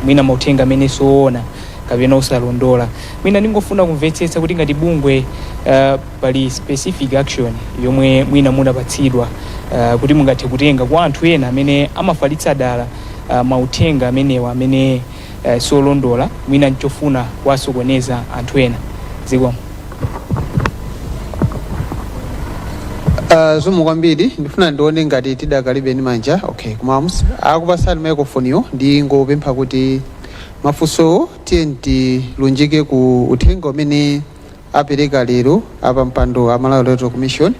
mwina mauthenga amene soona kapena osalondola. Mwina ndingofuna kumvetsetsa kuti ngati bungwe pali specific action yomwe mwina munapatsidwa kuti mungathe kutenga kwa anthu ena amene amafalitsa dala mauthenga amenewa amene solondola, mwina nchofuna kuwasokoneza anthu ena. Zikomo. Zikomo kwambiri, ndifuna ndione ngati tidakalibe ndi manja. Okay, kumamusi akupasani microphone ndi ngopempha kuti mafunso tilunjike ku uthenga umene apereka lero apa mpando Malawi Electoral Commission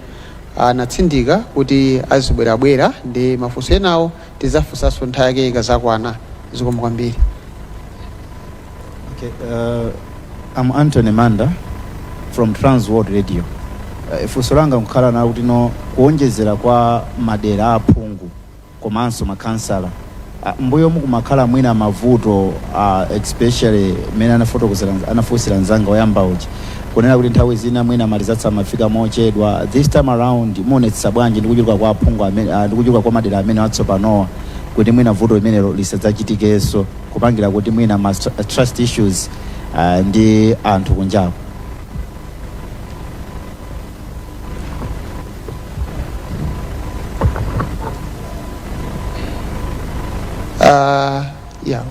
anatsindika kuti azibwerabwera ndi mafunso enawo tizafunsanso nthawi yake ikazakwana. Zikomo kwambiri. Okay, I'm Anthony Manda from Trans World Radio. Funso langa nkukhala nawo kuti kuonjezera kwa madera aphungu komanso makansala mbuyo mukumakhala mwina mavuto especially mene anafunsira nzanga oyamba uchi kunena kuti nthawi zina mwina malizatsa amafika mochedwa. This time around muonetsa bwanji ndikuchuluka kwa aphungu amene ndikuchuluka kwa madera amene atsopanowa kuti mwina vuto limenelo lisadzachitikeso kupangira kuti mwina trust issues ndi anthu kunjaku. Yeah,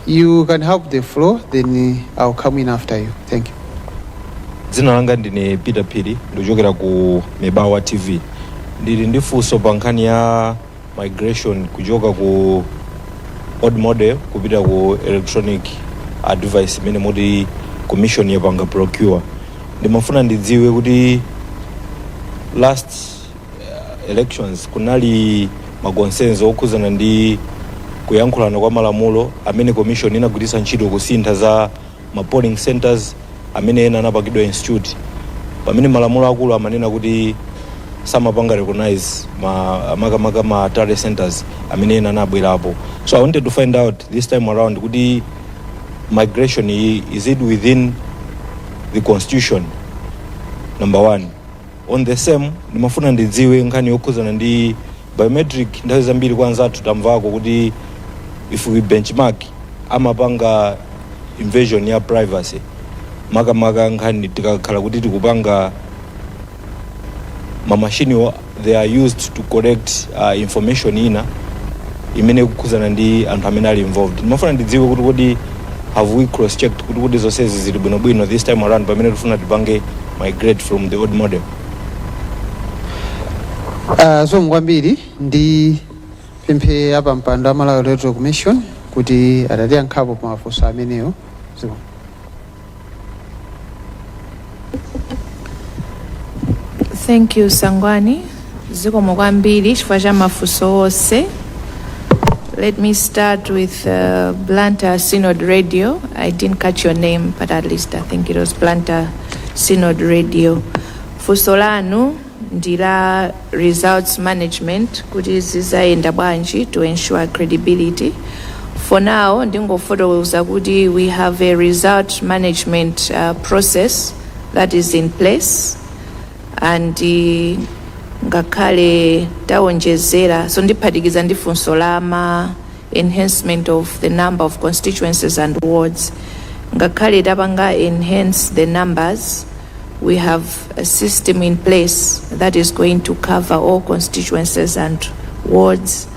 you can help the floor, then I'll come in after you. Thank you. Dzina langa ndine Peter Piri, ndikuchokera ku Mmawa TV. Ndili ndi funso pa nkhani ya migration kuchoka ku old model kupita ku electronic device imene moti commission yapanga procure. Ndimafuna ndidziwe kuti last elections kunali makonsenso okhuzana ndi kuyankhulana kwa malamulo amene commission inagwiritsa ntchito kusintha za ma polling centers amene ena anapakidwa institute pamene malamulo akulu amanena kuti samapanga recognize ma tally centers amene ena anabwerapo. So I wanted to find out this time around kuti migration is it within the constitution, number one. On the same ndimafuna ndidziwe nkhani yokhuzana ndi biometric. Nthawi zambiri kwanza tamvako kuti if we benchmark amapanga invasion ya privacy makamaka nkhani tikakhala kuti tikupanga mamashini they are used to collect information ina imene kukhuzana ndi anthu amene ali involved. Ndimafuna ndidziwe kuti kodi have we cross checked kuti zonsezi zili bwinobwino this time around pamene tifuna tipange migrate from the old model. Zikomo kwambiri ndi pemphe apa mpando Malawi Electoral Commission kuti atatiyankhapo pa mafunso amenewo. Thank you Sangwani. Zikomo kwambiri chifukwa cha mafunso onse. Let me start with Blantyre Synod Radio. I didn't catch your name, but at least I think it was Blantyre Synod Radio. Funso lanu ndila results management kuti zizayenda bwanji to ensure credibility. For now ndingofotokoza kuti we have a result management process that is in place and ngakhale taonjezera so ndiphatikiza ndi funso la enhancement of the number of constituencies and wards. Ngakhale tapanga enhance the numbers, we have a system in place that is going to cover all constituencies and wards,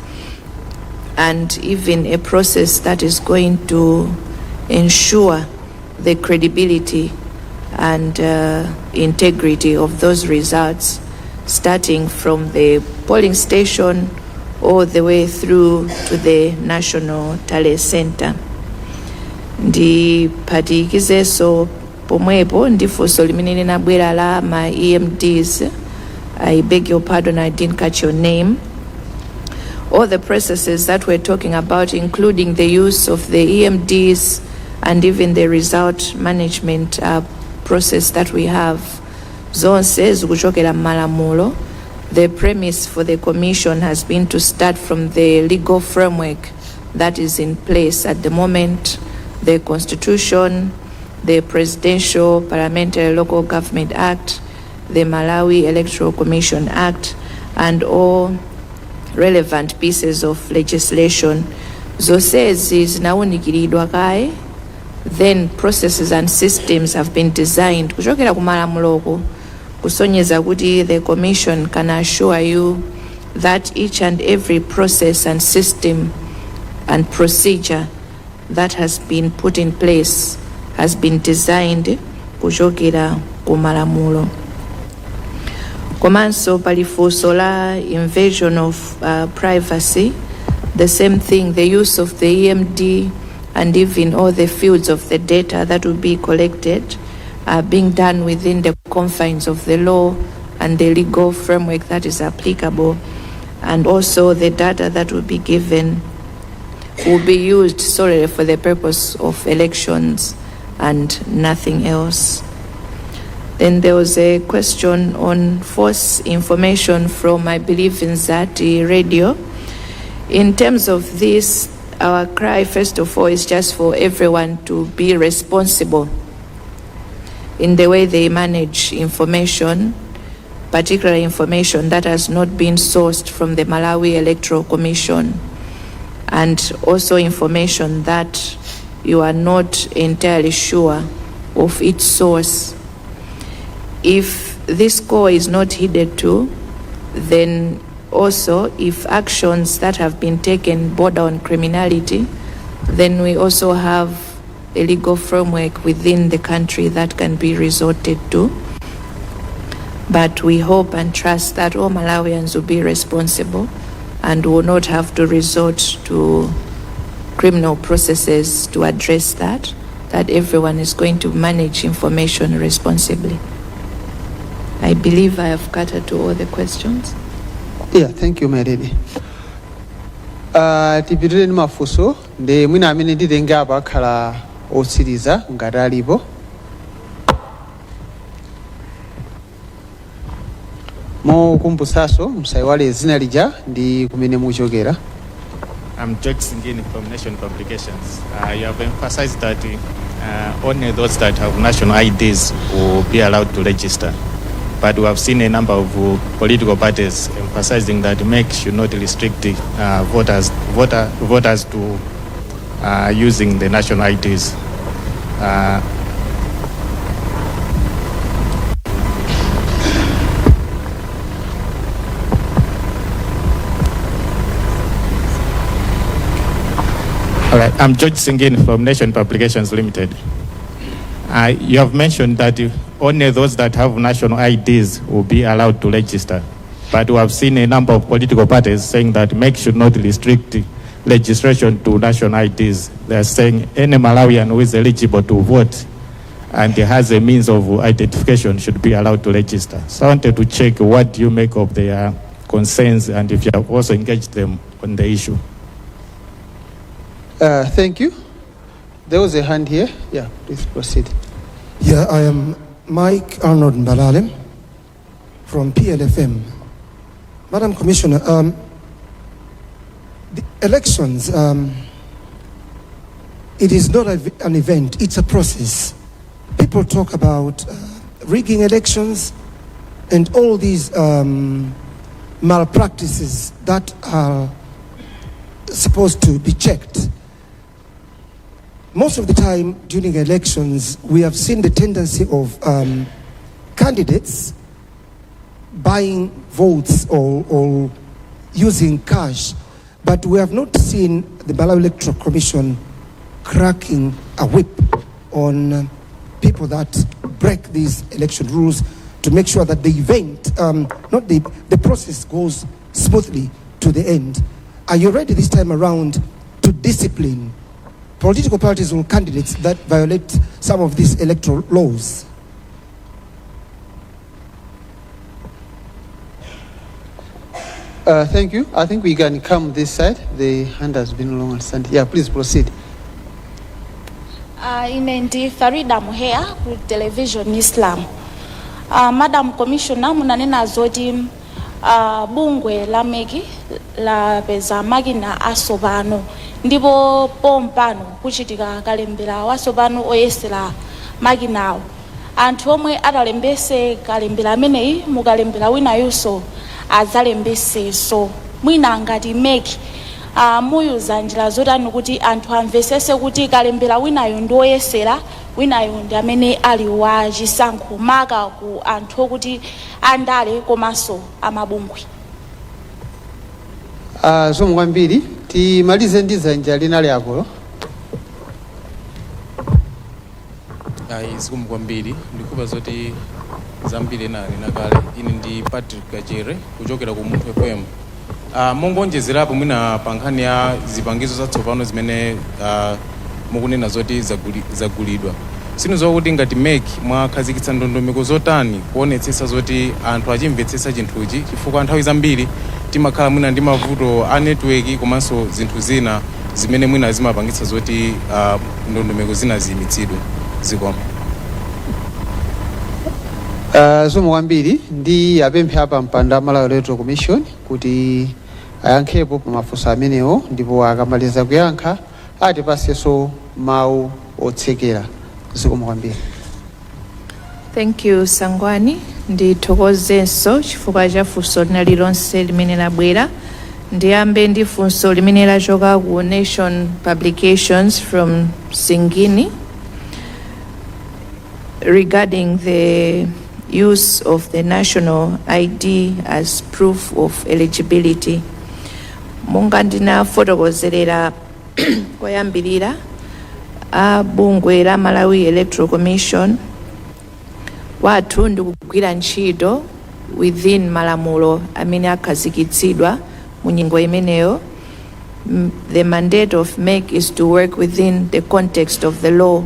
and even a process that is going to ensure the credibility and integrity of those results, starting from the polling station all the way through to the National Tally Center. Ndiphatikizeso pomwepo ndi funso limene linabwera la ma EMDs. I beg your pardon, I didn't catch your name. All the processes that we're talking about, including the use of the EMDs and even the result management process that we have, zonse zikuchokera m'malamulo. The premise for the commission has been to start from the legal framework that is in place at the moment, the Constitution, the Presidential Parliamentary Local Government Act, the Malawi Electoral Commission Act, and all relevant pieces of legislation. Zonsezi zinawunikiridwa kaye then processes and systems have been designed kuchokera kumalamuloko kusonyeza kuti the commission can assure you that each and every process and system and procedure that has been put in place has been designed kuchokera kumalamulo. Komanso palifunso la invasion of privacy, the same thing, the use of the EMD and even all the fields of the data that will be collected are being done within the confines of the law and the legal framework that is applicable, and also the data that will be given will be used solely for the purpose of elections and nothing else. Then there was a question on false information from, I believe, Nzati Radio. In terms of this, our cry, first of all, is just for everyone to be responsible in the way they manage information, particularly information that has not been sourced from the Malawi Electoral Commission, and also information that you are not entirely sure of its source. If this call is not heeded to, then also if actions that have been taken border on criminality, then we also have a legal framework within the country that can be resorted to. But we hope and trust that all Malawians will be responsible and will not have to resort to criminal processes to address that everyone is going to manage information responsibly. I believe I have catered to all the questions. Yeah, thank you, my lady. Tipitire ni mafuso ndi mwina amene nditenga apa akhala otsiriza ngati alipo. Mokumbusaso msaiwale zina lija ndi kumene muchokera. I'm George Singini from Nation Publications. You have emphasized that only those that have national IDs will be allowed to register. But we have seen a number of political parties emphasizing that MEC should not restrict voters to using the national IDs. All right, I'm George Singin from Nation Publications Limited. You have mentioned that only those that have national IDs will be allowed to register. But we have seen a number of political parties saying that MEC should not restrict registration to national IDs. They are saying any Malawian who is eligible to vote and has a means of identification should be allowed to register. So I wanted to check what do you make of their concerns and if you have also engaged them on the issue. Thank you. There was a hand here. Yeah, please proceed. Yeah, I am Mike Arnold Mbalalem from PLFM. Madam Commissioner, the elections, it is not an event, it's a process. People talk about rigging elections and all these malpractices that are supposed to be checked. Most of the time during elections, we have seen the tendency of candidates buying votes or using cash, but we have not seen the Malawi Electoral Commission cracking a whip on people that break these election rules to make sure that the event, the process goes smoothly to the end. Are you ready this time around to discipline political parties or candidates that violate some of these electoral laws? Thank you. I think we can come this side. The hand has been long and stand. Yeah, please proceed. Inendi Farida Muhea with Television Islam. Madam Commissioner, munanena zoti bungwe la meki la peza magina asobano ndipo pompano kuchitika kalembera wasobano oyesera maginawo anthu omwe atalembese kalembera ameneyi mukalembera wina yonso adzalembese so mwina ngati meki muyuza njira zotani kuti anthu amvesese kuti Kalembela winayo ndi woyesera, winayo ndi amene ali wa chisankho maka ku anthu okuti andale komanso amabungwe. Zomwe kwambiri timalize ndi dzanja linali akolo. Zikomo kwambiri ndikupa zoti zambiri nakale. Ine ndi Patrick Kachere kuchokera ku Munthu FM. Mongonjezerapo mwina pa nkhani ya zipangizo zatsopano zimene mukunena zoti zagulidwa. Sinozowa kuti ngati MEC mwakhazikitsa ndondomeko zotani kuonetsetsa zoti anthu achimvetsetsa chinthuchi, chifukwa nthawi zambiri timakhala mwina ndi mavuto a network komanso zinthu zina zimene mwina zimapangitsa zoti ndondomeko zina ziyimitsidwe. Zikomo. Zomwe kwambiri ndi apemphe apa mpando Malawi Electoral Commission kuti ayankhepo pa mafunso amenewo, ndipo akamaliza kuyankha atipasenso mawu otsekera. Zikomo kwambiri. Thank you Sangwani. Ndithokozenso chifukwa cha funso linali lonse limene labwera. Ndiyambe ndi funso limene lachoka ku Nation Publications from Singini regarding the use of the national ID as proof of eligibility. Monga ndinafotokozerera koyambirira bungwe la Malawi Electoral Commission wathu ndikugwira ntchito within malamulo amene akhazikitsidwa mu nyengo imeneyo. The mandate of MEC is to work within the context of the law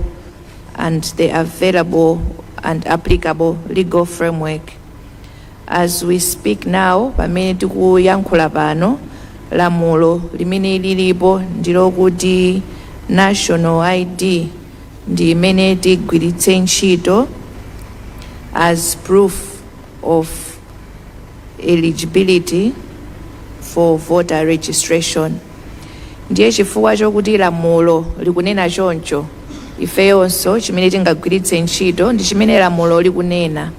and the available and applicable legal framework. As we speak now, pamene tikuyankhula pano, lamulo limene lilipo ndilokuti national ID ndi imene tigwiritse ntchito as proof of eligibility for voter registration. Ndiye chifukwa chokuti lamulo likunena choncho, ifeyonso chimene tingagwiritse ntchito ndi chimene lamulo likunena.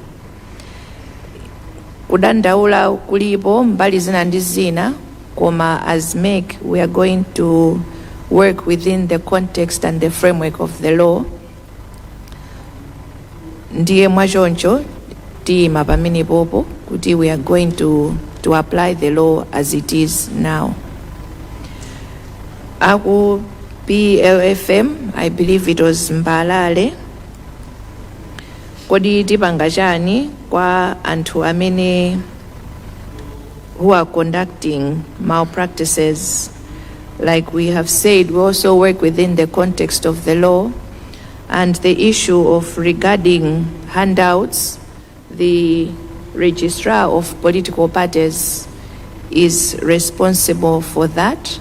Kudandaula kulipo mbali zina ndi zina, koma as MEC we are going to work within the context and the framework of the law. Ndiye mwachoncho tima pamene popo kuti we are going to apply the law as it is now. Aku PLFM, I believe it was Mbalale, kodi tipanga chani kwa anthu amene who are conducting malpractices. Like we have said, we also work within the context of the law, and the issue of regarding handouts, the registrar of political parties is responsible for that,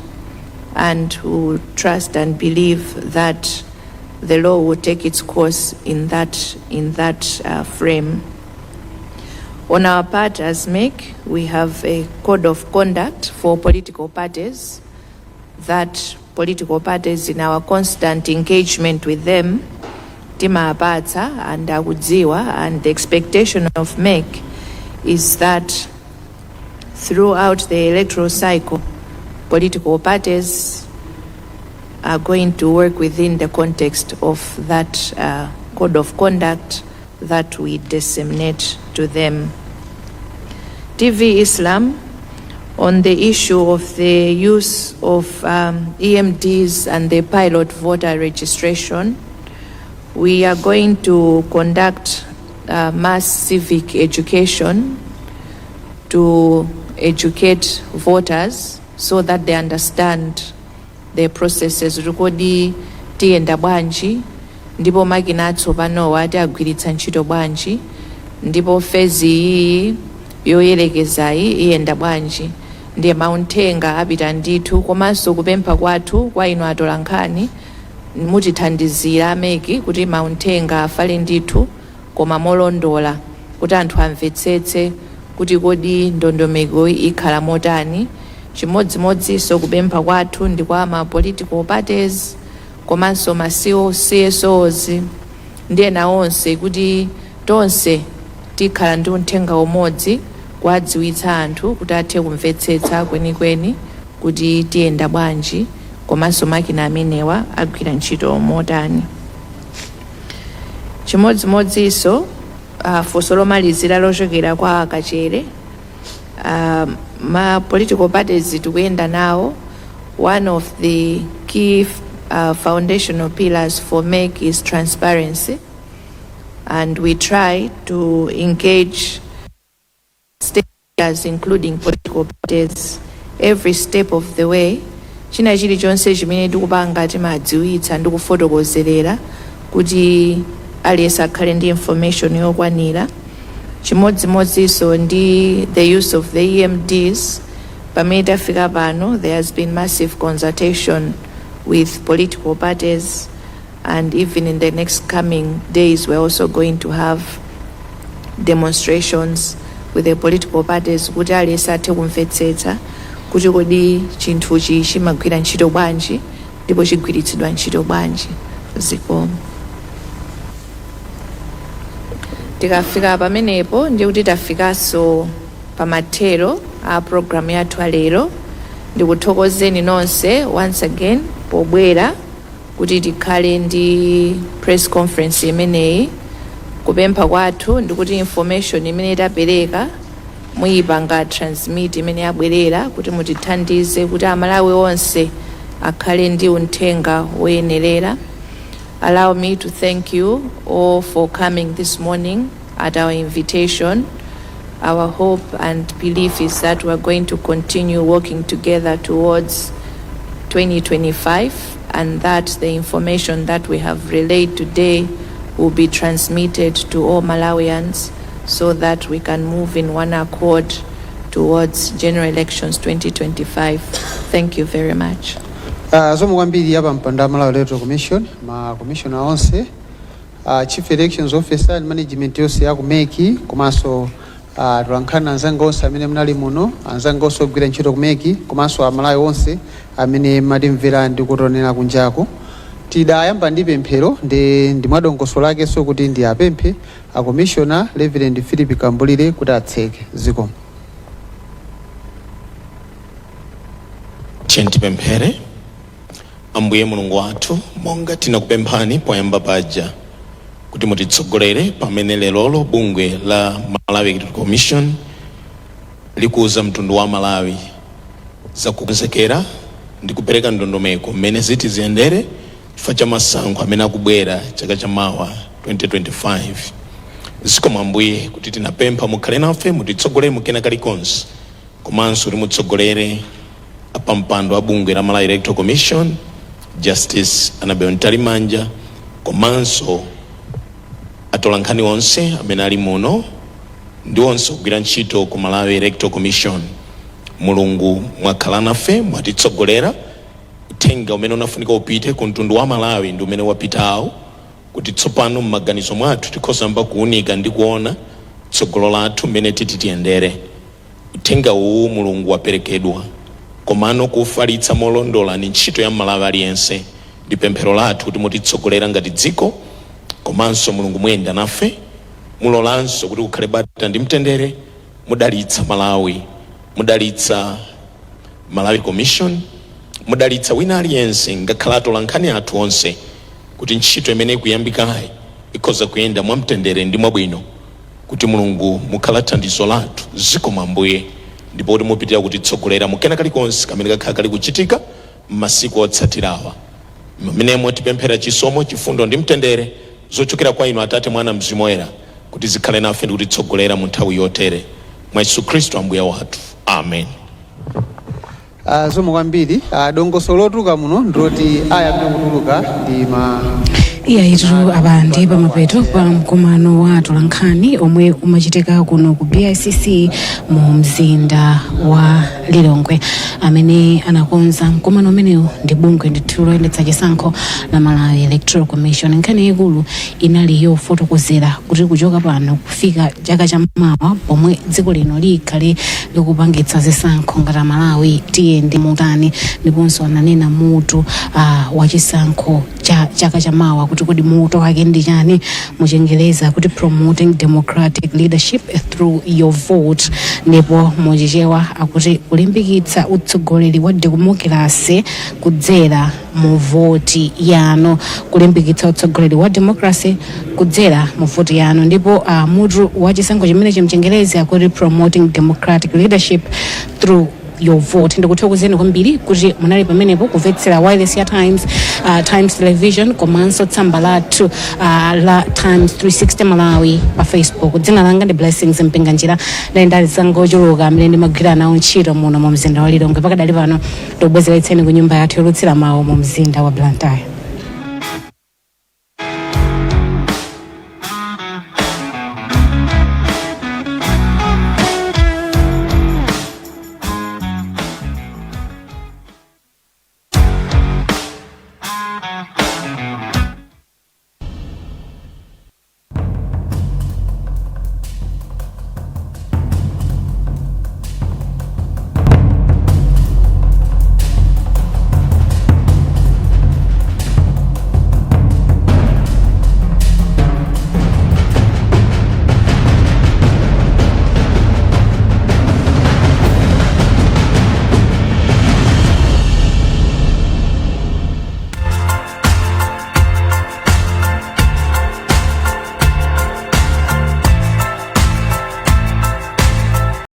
and who trust and believe that the law will take its course in that frame. On our part as MEC, we have a code of conduct for political parties that political parties, in our constant engagement with them, timapatsa and akudziwa, and the expectation of MEC is that throughout the electoral cycle, political parties are going to work within the context of that code of conduct that we disseminate to them. TV Islam, on the issue of the use of EMDs and the pilot voter registration, we are going to conduct mass civic education to educate voters so that they understand the processes. Rukodi tienda bwanji, ndipo makina atsopanowa ati agwiritsa ntchito bwanji, ndipo fezi iyi yoyerekezayi iyenda bwanji. Ndiye mauthenga apita ndithu, komanso kupempha kwathu kwa inu atolankhani mutithandizira MEC kuti mauthenga afale ndithu koma molondola, kuti anthu amvetsetse kuti kodi ndondomeko ikhala motani. Chimodzimodzinso kupempha kwathu ndi kwa ma political parties komanso ma CSOs ndiye nawonse kuti tonse tikhala ndi uthenga umodzi kuwadziwitsa anthu kuti athe kumvetsetsa kwenikweni kuti kuti tiyenda bwanji komanso makina amenewa agwira ntchito motani. Chimodzimodzinso funso lomalizira lochokera kwa Kachere, ma political parties tikuyenda nawo. One of the key foundational pillars for MEC is transparency, and we try to engage stakeholders, including political parties, every step of the way. China chilichonse chimene tikupanga timadziwitsa ndi kufotokozerera kuti aliyense akhale ndi information yokwanira. Chimodzimodzinso ndi the use of the EMDs. Pamene tafika pano, there has been massive consultation with political parties, and even in the next coming days we're also going to have demonstrations with the political parties kuti aliyense athe kumvetsetsa kuti kodi chinthuchi chimagwira ntchito bwanji ndipo chigwiritsidwa ntchito bwanji. Zikomo. Tikafika pamenepo ndi kuti tafikanso pamathero a program yathu lero. Ndikuthokozeni nonse once again pobwera kuti tikhale ndi press conference imeneyi. Kupempha kwathu ndikuti information imene tapereka muyipanga transmit imene yabwerera kuti mutithandize kuti amalawi onse akhale ndi uthenga woyenerera. Allow me to thank you all for coming this morning at our invitation. Our hope and belief is that we're going to continue working together towards 2025, and that the information that we have relayed today will be transmitted to all Malawians so that we can move in one accord towards general elections 2025. Thank you very much. Zomwe kwambiri hapa mpanda Malawi Electoral Commission, ma commissioner onse, chief elections officer and management yonse ya kumeki, komanso tulankhana anzanga onse amene mnali muno, anzanga onse ogwira ntchito kumeki, komanso amalawi onse amene matimvera ndi kutonera kunjako. Tidayamba ndi pemphero ndi mwadongosolo lake so kuti ndi apemphe a commissioner Reverend Philip Kambulire kuti atseke. Zikomo. Tipemphere. Ambuye Mulungu wathu, monga tinakupemphani poyamba paja kuti mutitsogolere pamene lero bungwe la Malawi Electoral Commission likuza mtundu wa Malawi zakukonzekera ndi kupereka ndondomeko mmene ziti ziyendere chifukwa cha masankho amene akubwera chaka cha Mmawa 2025. Zikomo Ambuye kuti tinapempha mukhale nafe mutitsogolere mukena kalikonse, komanso kuti mutsogolere apampando wa bungwe la Malawi Electoral Commission, Justice Anabel Ntalimanja, komanso atolankhani onse amene ali muno ndi onse ogwira ntchito ku Malawi Electoral Commission. Mulungu mwakhala nafe mwatitsogolera uthenga umene unafunika upite ku mtundu wa Malawi ndi umene wapitawo, kuti tsopano m'maganizo mwathu tikhozamba kuunika ndi kuona tsogolo lathu mmene tiyendere. Uthenga uwu Mulungu waperekedwa, komano kufalitsa molondola ni ntchito ya Malawi aliyense. Ndi pemphero lathu kuti mutitsogolera ngati dziko, komanso Mulungu muyenda nafe, mulolanso kuti kukhale bata ndi mtendere, mudalitsa Malawi, mudalitsa Malawi Commission, mudalitsa wina aliyense ngakhala atolankhani athu onse, kuti ntchito imene ikuyambikayi ikhoza kuyenda mwamtendere ndi mwabwino, kuti Mulungu mukhala thandizo lathu. Zikomo Ambuye, ndipo kuti mupitira kutitsogolera mukena kalikonse kamene kakhala kali kuchitika m'masiku otsatirawa. Mmenemo tipemphera chisomo, chifundo ndi mtendere zochokera kwa inu Atate, Mwana, Mzimu Woyera, kuti zikhale nafe ndi kutitsogolera mu nthawi yotere. Mwa Yesu Khristu Ambuye wathu. Amen. Zomwe kwambiri dongosolo lotuluka muno ndiloti ayambe kutuluka ndi ma Itu abandi pamapeto pa mkumano wa atolankhani omwe umachitika kuno ku BICC mu mzinda wa Lilongwe, amene anakonza mkumano umenewu ndi bungwe ndithu loyendetsa chisankho la Malawi Electoral Commission. Nkhani ikulu inali yofotokozera kuti kuchoka pano kufika chaka cha Mmawa pomwe dziko lino likhale likupangitsa zisankho ngati Malawi tiyende motani, ndiponso ananena mutu wa chisankho chaka cha Mmawa kuti kodi moto wake ndi chani muchengeleza kuti promoting democratic leadership through your vote, ndipo muchichewa akuti kulimbikitsa utsogoleri wa democracy kudzera mu voti yanu, kulimbikitsa utsogoleri wa democracy kudzera mu voti yanu. Ndipo mutu wa chisankho chimene chimchengeleza akuti promoting democratic leadership through your vote. Ndikuthokozeni kwambiri kuti munali pamenepo kumvetsera wireless ya Times Television komanso tsamba lathu la Times 360 Malawi pa Facebook. Dzina langa ndi Blessings Mpinganjira ndi ndali zangochuluka amene ndimagwira nawo ntchito muno mu mzinda wa Lilongwe. Pakadali pano ndikubwezeretseni ku nyumba yathu yolutsira mawu mu mzinda wa Blantyre.